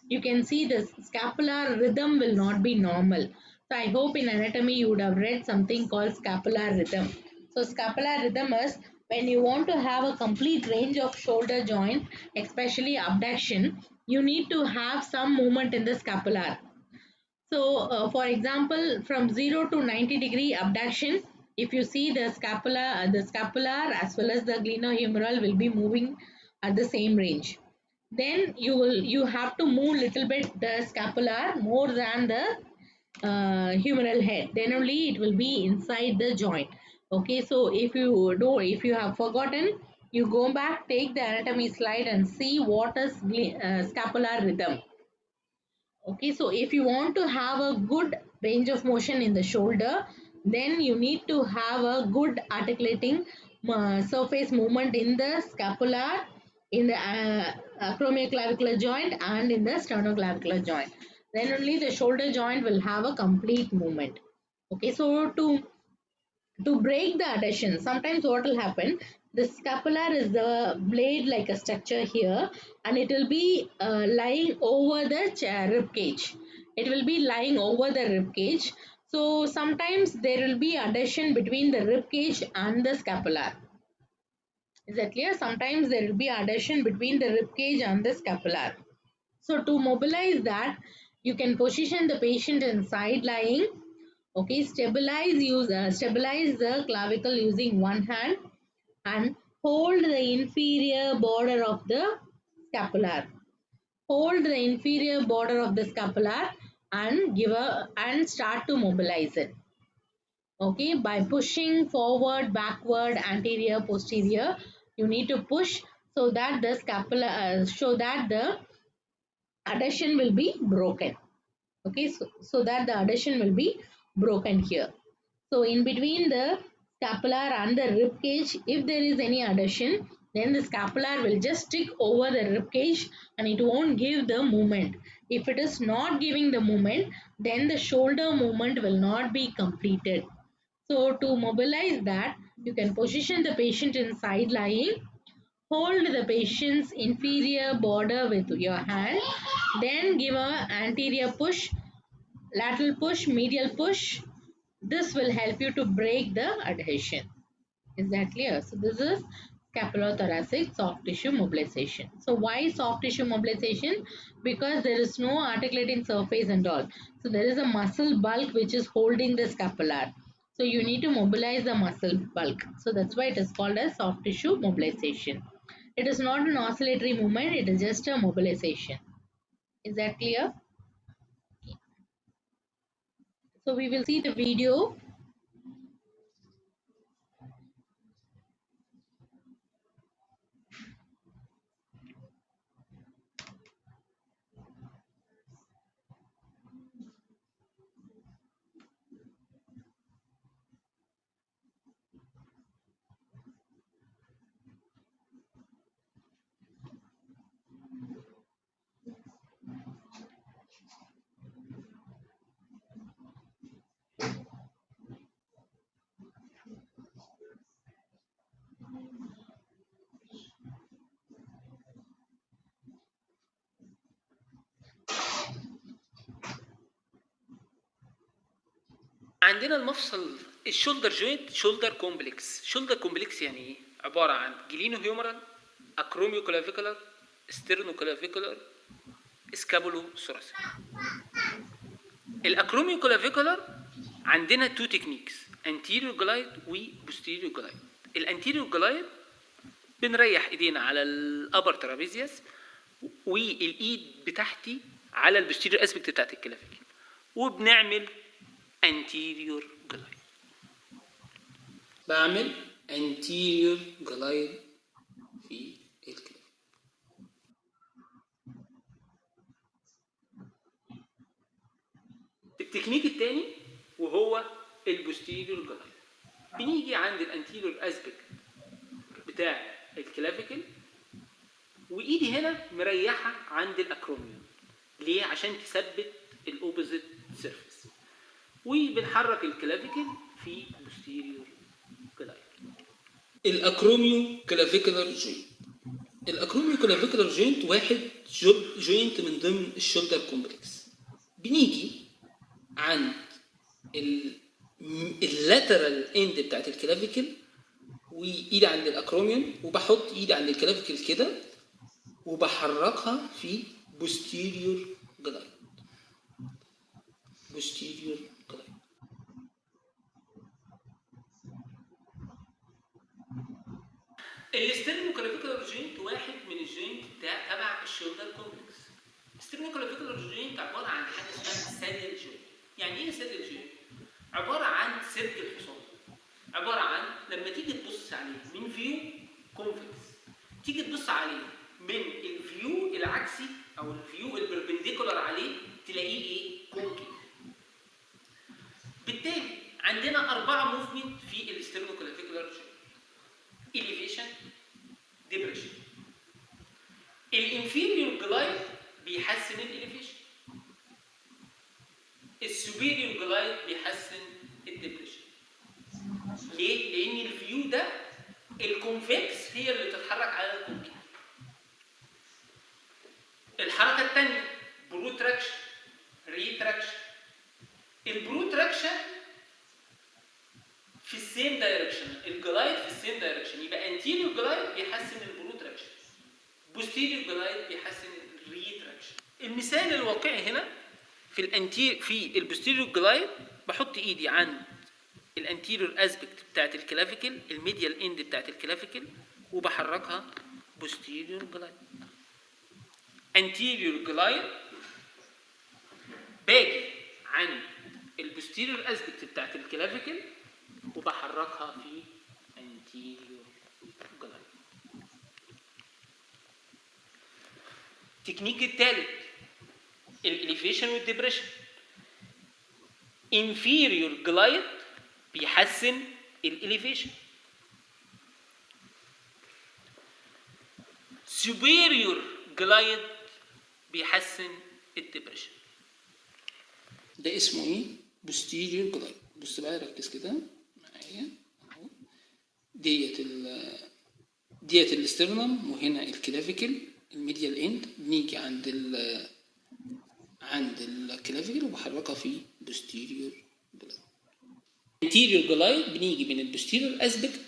you can see the scapular rhythm will not be normal. So I hope in anatomy you would have read something called scapular rhythm. So scapular rhythm is when you want to have a complete range of shoulder joint, especially abduction, you need to have some movement in the scapular. So for example, from 0 to 90-degree abduction, if you see the scapular as well as the glenohumeral will be moving at the same range. Then you have to move little bit the scapular more than the humeral head. Then only it will be inside the joint. Okay, so if you have forgotten, you go back, take the anatomy slide and see what is scapular rhythm. Okay, so if you want to have a good range of motion in the shoulder, then you need to have a good articulating surface movement in the scapular, in the acromioclavicular joint and in the sternoclavicular joint. Then only the shoulder joint will have a complete movement. Okay, so to break the adhesion, sometimes what will happen, The scapular is the blade like a structure here, and it will be lying over the rib cage. It will be lying over the rib cage. So sometimes there will be adhesion between the rib cage and the scapular. Is that clear? Sometimes there will be adhesion between the rib cage and the scapular. So to mobilize that, you can position the patient in side lying. Okay, stabilize the clavicle using one hand and hold the inferior border of the scapular. Hold the inferior border of the scapular and start to mobilize it. Okay, by pushing forward, backward, anterior, posterior, you need to push so that the scapula, so that the adhesion will be broken. Okay, so that the adhesion will be broken here. So in between the scapular and the rib cage, if there is any adhesion, then the scapular will just stick over the rib cage and it won't give the movement. If it is not giving the movement, then the shoulder movement will not be completed. So to mobilize that, you can position the patient in side lying. Hold the patient's inferior border with your hand. Then give a anterior push, lateral push, medial push. This will help you to break the adhesion. Is that clear? So this is scapulothoracic soft tissue mobilization. So why soft tissue mobilization? Because there is no articulating surface and all. So there is a muscle bulk which is holding the scapular. So you need to mobilize the muscle bulk. So that's why it is called as soft tissue mobilization. It is not an oscillatory movement, it is just a mobilization. Is that clear? So we will see the video. عندنا المفصل الشولدر جوينت شولدر كومبلكس. شولدر كومبلكس يعني ايه؟ عباره عن جلينو هيومرال، اكروميو كلافيكولار، ستيرنو كلافيكولار، سكابولو ثوراسيك. الاكروميو كلافيكولار عندنا تو تكنيكس، انتيريور جلايد وبوستيريور جلايد. الانتيريور جلايد بنريح ايدينا على الابر ترابيزيوس والايد بتاعتي على البوستيريور اسبكت بتاعت الكلافيكل، وبنعمل anterior glide. بعمل anterior glide في الكلام. التكنيك الثاني وهو البوستيريور جلايد. بنيجي عند الانتيريور اسبكت بتاع الكلافيكل وايدي هنا مريحه عند الاكروميون. ليه؟ عشان تثبت الاوبوزيت سيرفيس. وبنحرك الكلافيكل في posterior glide. الاكروميو كلافيكولار جوينت. الاكروميو كلافيكولار جوينت واحد جوينت من ضمن الشولدر كومبلكس. بنيجي عند اللاترال اند بتاعت الكلافيكل وايدي عند الاكروميون، وبحط ايدي عند الكلافيكل كده وبحركها في posterior glide. posterior glide. الستيرنوكلافيكولار جوينت واحد من الجوينت بتاع تبع الشولدر كومبلكس. الستيرنوكلافيكولار جوينت عباره عن حاجه اسمها سادل جوينت. يعني ايه سادل جوينت؟ عباره عن سلك الحصان. عباره عن لما تيجي تبص عليه من فيو كونفكس، تيجي تبص عليه من الفيو العكسي او الفيو البربنديكولار عليه تلاقيه ايه؟ كونكيف. بالتالي عندنا 4 موفمنت في الستيرنوكلافيكولار جوينت. elevation depression. الانفيريور جلايد بيحسن الاليفيشن، السوبيريور جلايد بيحسن الديبريشن. ليه؟ لان الفيو ده والكونفكس هي اللي تتحرك على الكونكيف. الحركه الثانيه بروتراكشن ريتراكشن. البروتراكشن في السيم دايركشن، الجلايد في السيم دايركشن، يبقى انتيريور جلايد بيحسن البروتراكشن، بوستيريور جلايد بيحسن الريتراكشن. المثال الواقعي هنا في البوستيريور جلايد بحط ايدي عند الانتيريور اسبكت بتاعت الكلافيكل، الميديال اند بتاعت الكلافيكل، وبحركها بوستيريور جلايد. انتيريور جلايد باجي عند البوستيريور اسبكت بتاعت الكلافيكل وبحركها في انتيريور جلايد. التكنيك الثالث الاليفيشن والديبريشن. انفيريور جلايد بيحسن الاليفيشن، سوبيريور جلايد بيحسن الديبريشن. ده اسمه ايه؟ بوستيريور جلايد. بص بقى ركز كده معايا اهو، ديت الاسترنم وهنا الكلافيكل الميديال اند، بنيجي عند الكلافيكل وبحركها في بوستيريور جلايد. انتيريور جلايد بنيجي من البوستيريور اسبكت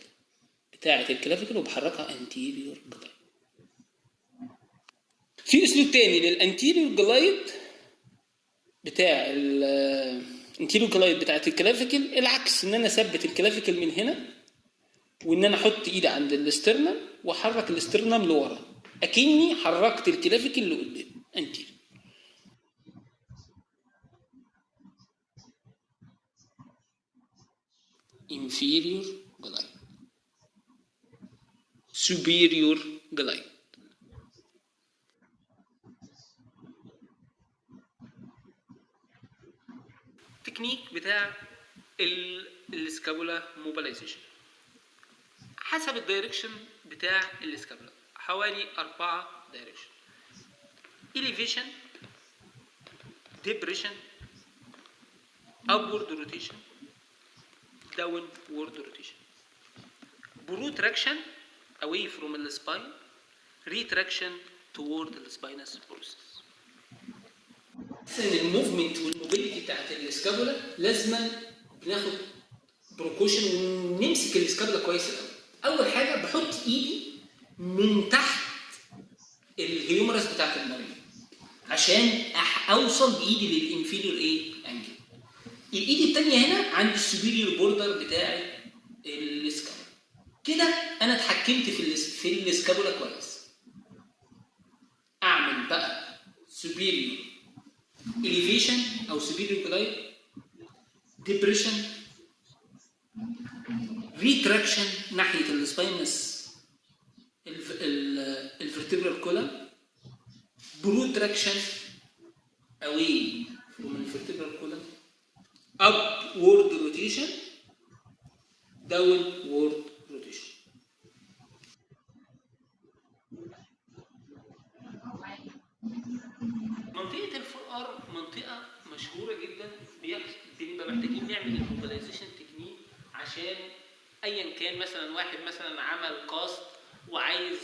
بتاعه الكلافيكل وبحركها انتيريور جلايد. في اسلوب تاني للانتيريور جلايد بتاع الانتيريور جلايد بتاعه الكلافيكل، العكس، ان انا اثبت الكلافيكل من هنا وان انا احط ايدي عند الاسترنم واحرك الاسترنم لورا، اكني حركت الكلافيكل لقدام انتيريور. inferior glide superior glide. تكنيك بتاع السكابولا موبيلايزيشن حسب الدايركشن بتاع السكابولا، حوالي 4 دايركشن: elevation، depression، upward rotation، downward rotation. protraction away from the spine، retraction toward the spinous process. الموفمنت والموبيليتي بتاعت السكابولا لازم بناخد بروكوشن ونمسك السكابولا كويس قوي. اول حاجه بحط ايدي من تحت الهيومرس بتاعت المريض عشان اوصل بايدي للانفيريور انجل. الايد الثانيه هنا عند السوبيريور بوردر بتاع السكابولا. كده انا اتحكمت في السكابولا كويس. اعمل بقى سوبيريور elevation او superior glide، depression، retraction ناحيه السباينس الفرتبرال كولم، protraction away from الفرتبرال كولم، upward rotation، downward rotation. منطقة الفقر منطقة مشهورة جدا، بنبقى محتاجين نعمل الموبيلايزيشن تكنيك عشان ايا كان مثلا واحد مثلا عمل كاست وعايز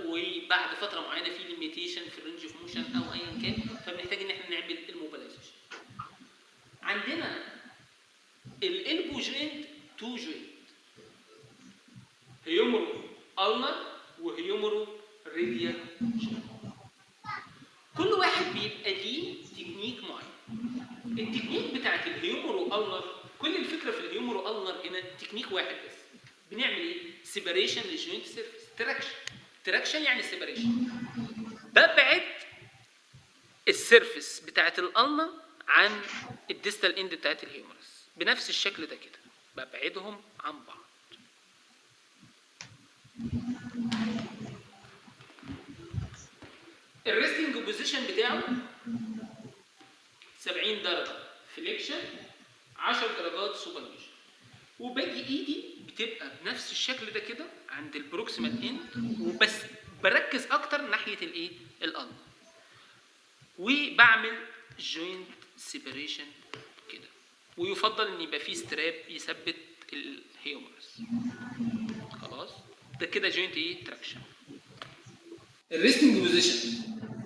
وبعد فترة معينة في ليميتيشن في الرينج اوف موشن او ايا كان، فبنحتاج ان احنا نعمل الموبيلايزيشن. عندنا الالبو جوينت 2 جوينت، هيومرو النر وهيومرو راديال جوينت. كل واحد بيبقى ليه تكنيك معين. التكنيك بتاعت الهيومرو النر، كل الفكره في الهيومرو النر هنا تكنيك واحد بس. بنعمل ايه؟ سيباريشن للجوينت سيرفيس، تراكشن يعني سيباريشن. ببعد السيرفيس بتاعت الالنا عن الديستال اند بتاعت الهيومرس بنفس الشكل ده كده، ببعدهم عن بعض. الريستنج بوزيشن بتاعه 70 درجه فليكشن، 10 درجات سوبرفيجن، وباجي ايدي بتبقى بنفس الشكل ده كده عند البروكسيمال اند، وبس بركز اكتر ناحيه الايه؟ الالنا، وبعمل جوينت سيبريشن كده. ويفضل ان يبقى فيه ستراب يثبت الهيومرس. خلاص ده كده جوينت ايه تراكشن. الريستنج بوزيشن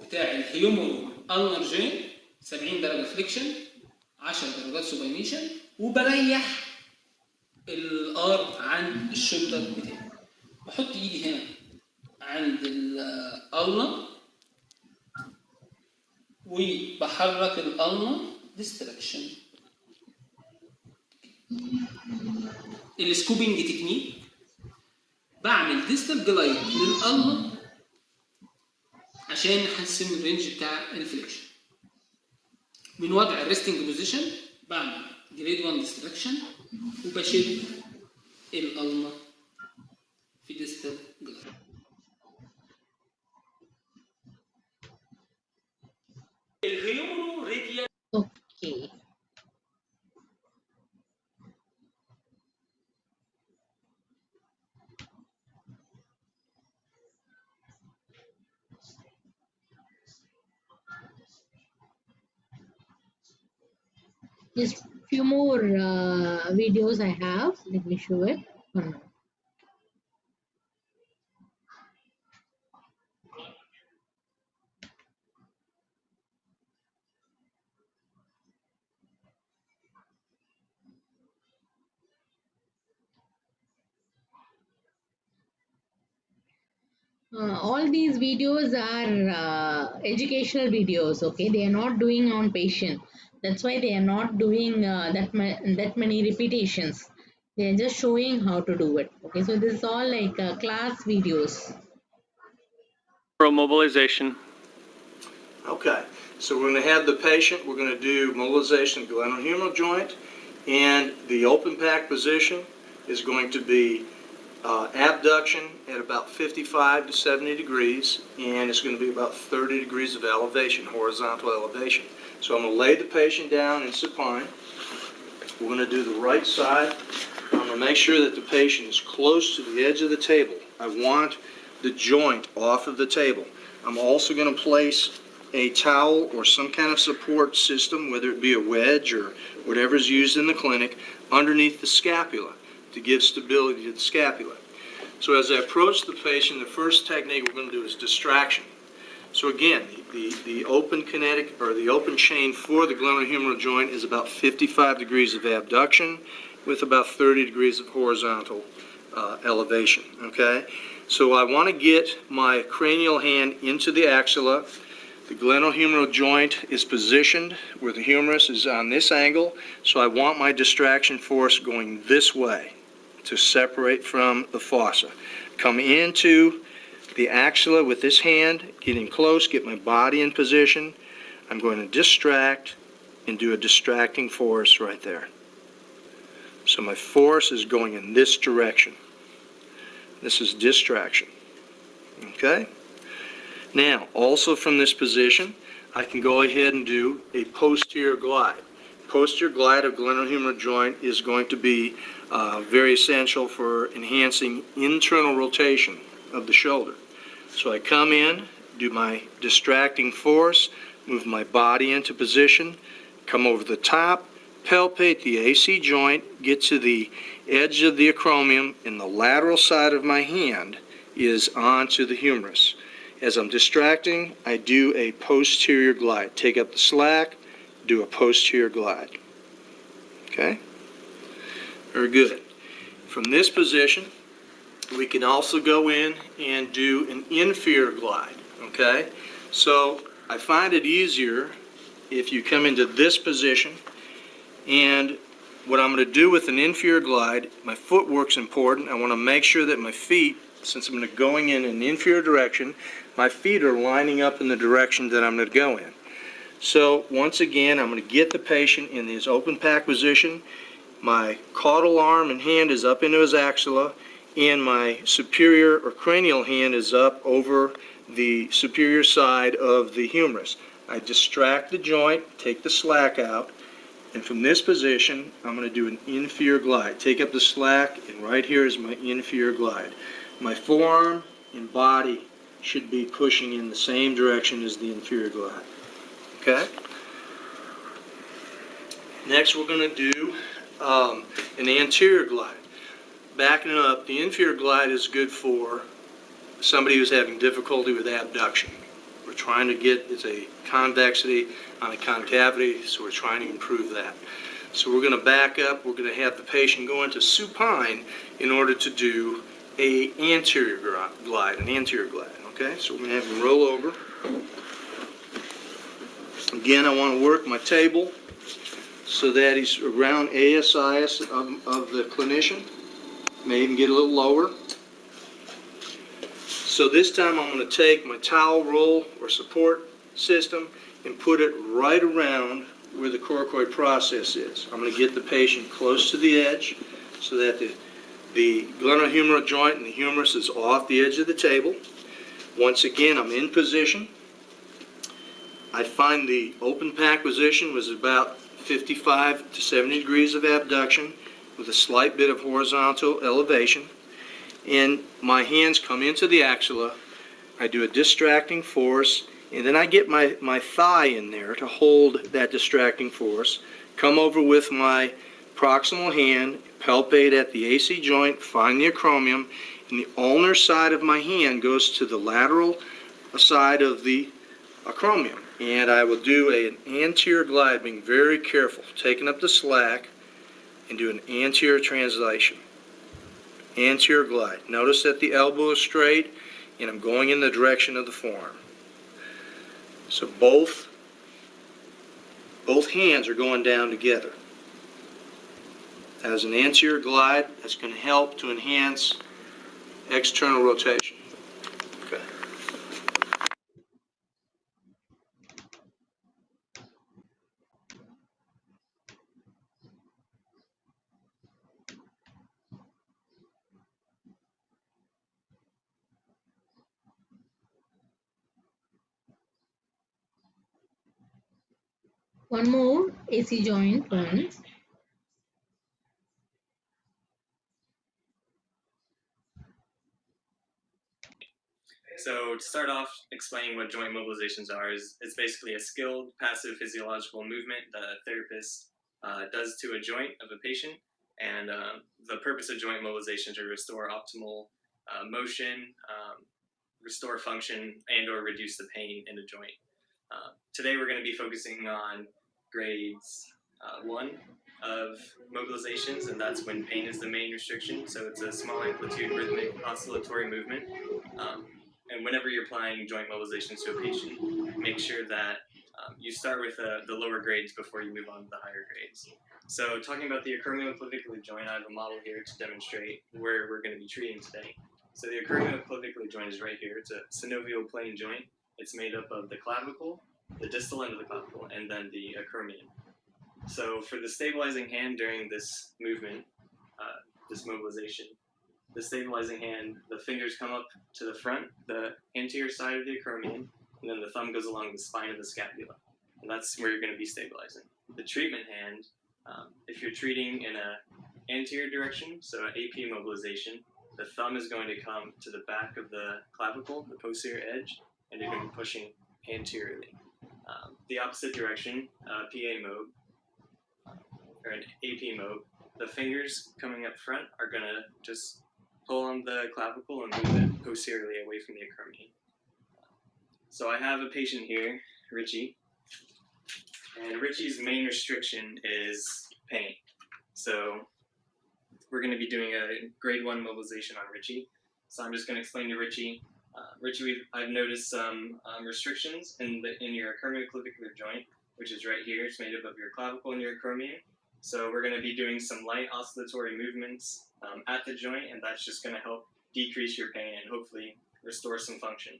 بتاع الهيومرو النر جوينت 70 درجه فليكشن 10 درجات سوباينيشن، وبريح الارم عن الشولدر بتاعي. بحط ايدي هنا عند الالنا وبحرك الالنا ديستراكشن. السكوبنج تكنيك بعمل ديستال جلايد للالنا عشان نحسن الرينج بتاع الفليكشن. من وضع الريستنج بوزيشن بعمل جريد 1 ديستراكشن وبشد الالنا في ديستال جلايد. الهيومرو راديال. Okay. Just few more videos I have. Let me show it. One more. All these videos are educational videos. Okay, they are not doing on patient. That's why they are not doing that many repetitions. They are just showing how to do it. Okay, so this is all like class videos. Mobilization. Okay, so we're going to have the patient, we're going to do mobilization of the glenohumeral joint, and the open pack position is going to be abduction at about 55 to 70 degrees, and it's going to be about 30 degrees of elevation, horizontal elevation. So I'm going to lay the patient down in supine. We're going to do the right side. I'm going to make sure that the patient is close to the edge of the table. I want the joint off of the table. I'm also going to place a towel or some kind of support system, whether it be a wedge or whatever is used in the clinic, underneath the scapula to give stability to the scapula. So as I approach the patient, the first technique we're going to do is distraction. So again, the open kinetic or the open chain for the glenohumeral joint is about 55 degrees of abduction with about 30 degrees of horizontal elevation, okay? So I want to get my cranial hand into the axilla. The glenohumeral joint is positioned where the humerus is on this angle, so I want my distraction force going this way to separate from the fossa. Come into the axilla with this hand, getting close, get my body in position. I'm going to distract and do a distracting force right there. So my force is going in this direction. This is distraction. Okay? Now, also from this position, I can go ahead and do a posterior glide. Posterior glide of glenohumeral joint is going to be very essential for enhancing internal rotation of the shoulder. So I come in, do my distracting force, move my body into position, come over the top, palpate the AC joint, get to the edge of the acromion, and the lateral side of my hand is onto the humerus. As I'm distracting, I do a posterior glide. Take up the slack, do a posterior glide. Okay? Very good. From this position, we can also go in and do an inferior glide. Okay? So I find it easier if you come into this position, and what I'm going to do with an inferior glide, my footwork's important. I want to make sure that my feet, since I'm going to going in an inferior direction, my feet are lining up in the direction that I'm going to go in. So once again, I'm going to get the patient in his open pack position. My caudal arm and hand is up into his axilla, and my superior or cranial hand is up over the superior side of the humerus. I distract the joint, take the slack out, and from this position, I'm going to do an inferior glide. Take up the slack, and right here is my inferior glide. My forearm and body should be pushing in the same direction as the inferior glide. Okay? Next, we're going to do an anterior glide. backing it up, the inferior glide is good for somebody who's having difficulty with abduction. We're trying to get, it's a convexity on a concavity, so we're trying to improve that. So we're going to back up, we're going to have the patient go into supine in order to do an anterior glide, okay? So we're going to have him roll over. Again, I want to work my table so that he's around ASIS of the clinician. May even get a little lower. So this time I'm going to take my towel roll or support system and put it right around where the coracoid process is. I'm going to get the patient close to the edge so that the glenohumeral joint and the humerus is off the edge of the table. Once again, I'm in position. I find the open pack position was about 55 to 70 degrees of abduction with a slight bit of horizontal elevation. And my hands come into the axilla. I do a distracting force, and then I get my thigh in there to hold that distracting force. Come over with my proximal hand, palpate at the AC joint, find the acromion, and the ulnar side of my hand goes to the lateral side of the acromion. And I will do an anterior glide, being very careful, taking up the slack, and do an anterior translation. Anterior glide. Notice that the elbow is straight, and I'm going in the direction of the forearm. So both hands are going down together. As an anterior glide, that's going to help to enhance external rotation. Okay. One more AC joint turns. So to start off, explaining what joint mobilizations are is it's basically a skilled passive physiological movement that a therapist does to a joint of a patient. And the purpose of joint mobilization is to restore optimal motion, restore function, and or reduce the pain in a joint. Today we're going to be focusing on grades 1 of mobilizations, and that's when pain is the main restriction. So it's a small amplitude rhythmic oscillatory movement. And whenever you're applying joint mobilizations to a patient, make sure that you start with the lower grades before you move on to the higher grades. So talking about the acromioclavicular joint, I have a model here to demonstrate where we're going to be treating today. So the acromioclavicular joint is right here. It's a synovial plane joint. It's made up of the clavicle, the distal end of the clavicle, and then the acromion. So for the stabilizing hand during this movement, this mobilization, the stabilizing hand, the fingers come up to the front, the anterior side of the acromion, and then the thumb goes along the spine of the scapula. And that's where you're going to be stabilizing. The treatment hand, if you're treating in an anterior direction, so an AP mobilization, the thumb is going to come to the back of the clavicle, the posterior edge, and you're going to be pushing anteriorly. The opposite direction, PA mode, or an AP mode, the fingers coming up front are going to just pull on the clavicle and move it posteriorly away from the acromion. So I have a patient here, Richie, and Richie's main restriction is pain. So we're going to be doing a grade 1 mobilization on Richie. So I'm just going to explain to Richie. Richie, I've noticed some restrictions in your acromioclavicular joint, which is right here. It's made up of your clavicle and your acromion. So we're going to be doing some light oscillatory movements at the joint, and that's just going to help decrease your pain and hopefully restore some function. Is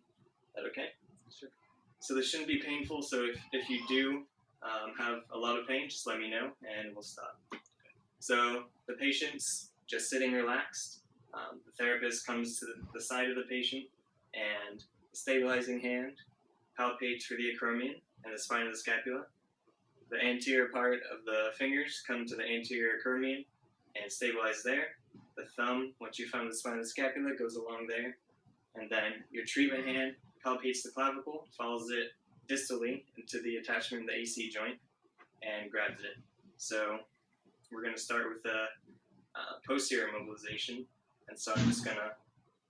that okay? Sure. So this shouldn't be painful, so if you do have a lot of pain, just let me know and we'll stop. Okay. So the patient's just sitting relaxed. The therapist comes to the side of the patient, and the stabilizing hand palpates for the acromion and the spine of the scapula. The anterior part of the fingers come to the anterior acromion and stabilize there. The thumb, once you find the spine of the scapula, goes along there. And then your treatment hand palpates the clavicle, follows it distally into the attachment of the AC joint, and grabs it. So we're going to start with posterior mobilization, and so I'm just gonna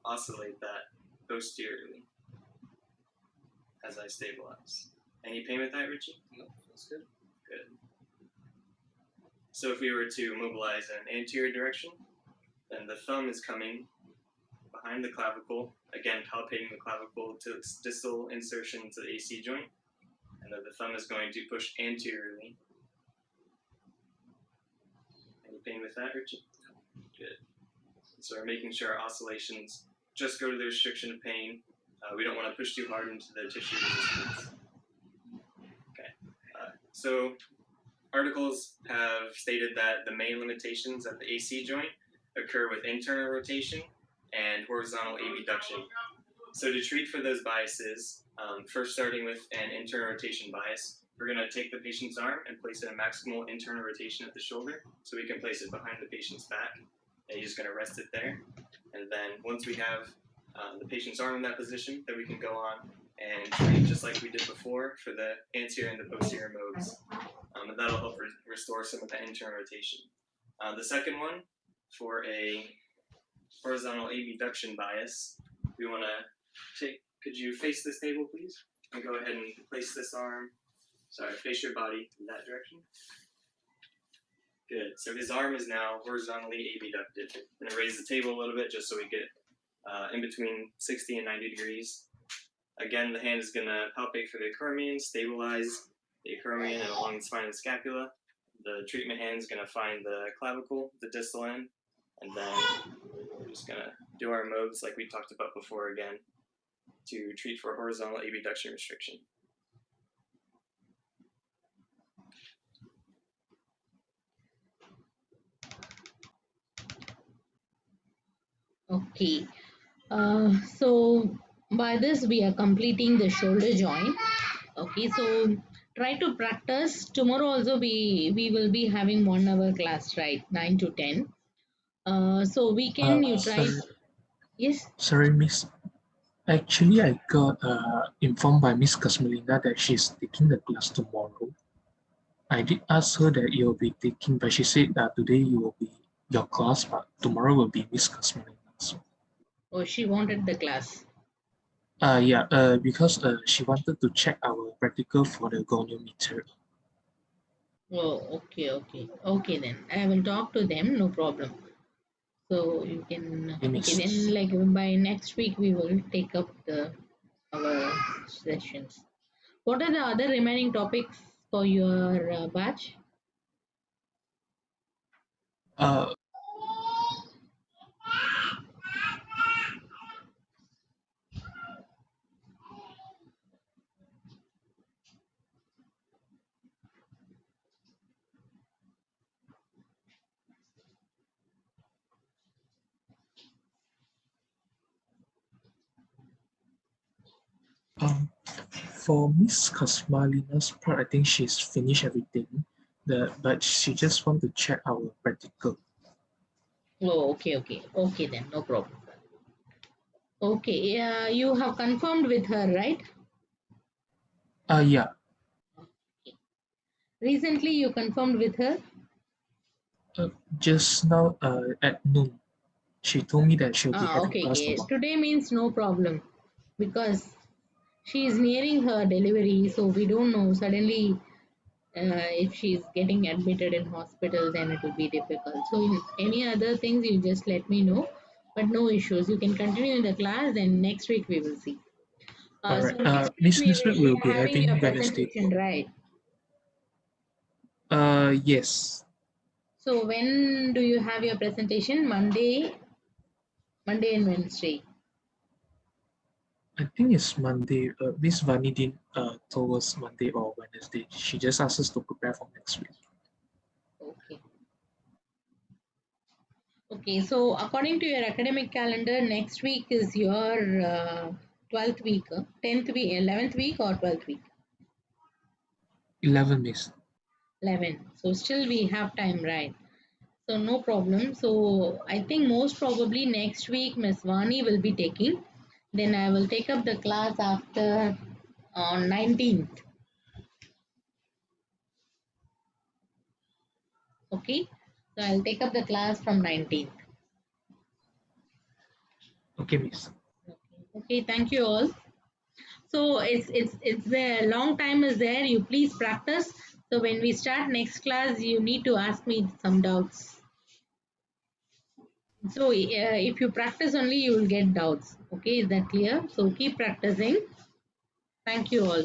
oscillate that posteriorly as I stabilize. Any pain with that, Richie? No, that's good. Good. So if we were to mobilize in an anterior direction, then the thumb is coming behind the clavicle, again palpating the clavicle to its distal insertion into the AC joint, and then the thumb is going to push anteriorly. Any pain with that, Richie? Good. So we're making sure our oscillations just go to the restriction of pain. We don't want to push too hard into the tissue resistance. Okay. So articles have stated that the main limitations of the AC joint occur with internal rotation and horizontal abduction. So to treat for those biases, first starting with an internal rotation bias, we're going to take the patient's arm and place it in maximal internal rotation at the shoulder, so we can place it behind the patient's back. And you're just going to rest it there. And then once we have the patient's arm in that position, then we can go on and treat just like we did before for the anterior and the posterior modes. And that'll help restore some of the internal rotation. The second one, for a horizontal abduction bias, we want to take, could you face this table, please? And go ahead and place this arm, face your body in that direction. Good. So his arm is now horizontally abducted. I'm going to raise the table a little bit just so we get in between 60 and 90 degrees. Again, the hand is going to palpate for the acromion, stabilize the acromion and along the spine of the scapula. The treatment hand is going to find the clavicle, the distal end, and then we're just going to do our modes like we talked about before again to treat for horizontal abduction restriction. Okay. So by this we are completing the shoulder joint. Okay, so try to practice. Tomorrow also we will be having 1 hour class, right? 9 to 10. So we can you try. Yes. Sorry, Miss. Actually, I got informed by Miss Kasmelina that she's taking the class tomorrow. I did ask her that you'll be taking, but she said that today you will be your class, but tomorrow will be Miss Kasmelina. So, Oh, she wanted the class. because she wanted to check our practical for the goniometer. Oh, okay then. I will talk to them, no problem. So you can, okay, then like by next week we will take up our sessions. What are the other remaining topics for your batch? For Miss Kasmalina's part, I think she's finished everything. But she just want to check our practical. Oh, okay then, no problem. Okay, you have confirmed with her, right? Yeah. Okay. Recently you confirmed with her? Just now at noon. She told me that she'll be having class Okay. tomorrow. Today means no problem because she is nearing her delivery, so we don't know suddenly if she's getting admitted in hospital, then it will be difficult. So in any other things, you just let me know, but no issues. You can continue the class, and next week we will see. All right. So next week Miss we Nisbet will will be be having your having Wednesday. presentation, right? Yes. So when do you have your presentation? Monday and Wednesday. I think it's Monday. Miss Vani didn't told us Monday or Wednesday. She just asked us to prepare for next week. Okay. Okay, so according to your academic calendar, next week is your 12th week, 10th week, 11th week or 12th week? 11, Miss. 11. So still we have time, right? So no problem. So I think most probably next week Miss Vani will be taking. Then I will take up the class after on 19th. Okay. So I'll take up the class from 19th. Okay, Miss. Okay, thank you all. So it's the long time is there. You please practice. So when we start next class, you need to ask me some doubts. So if you practice only, you will get doubts. Okay, is that clear? So keep practicing. Thank you all.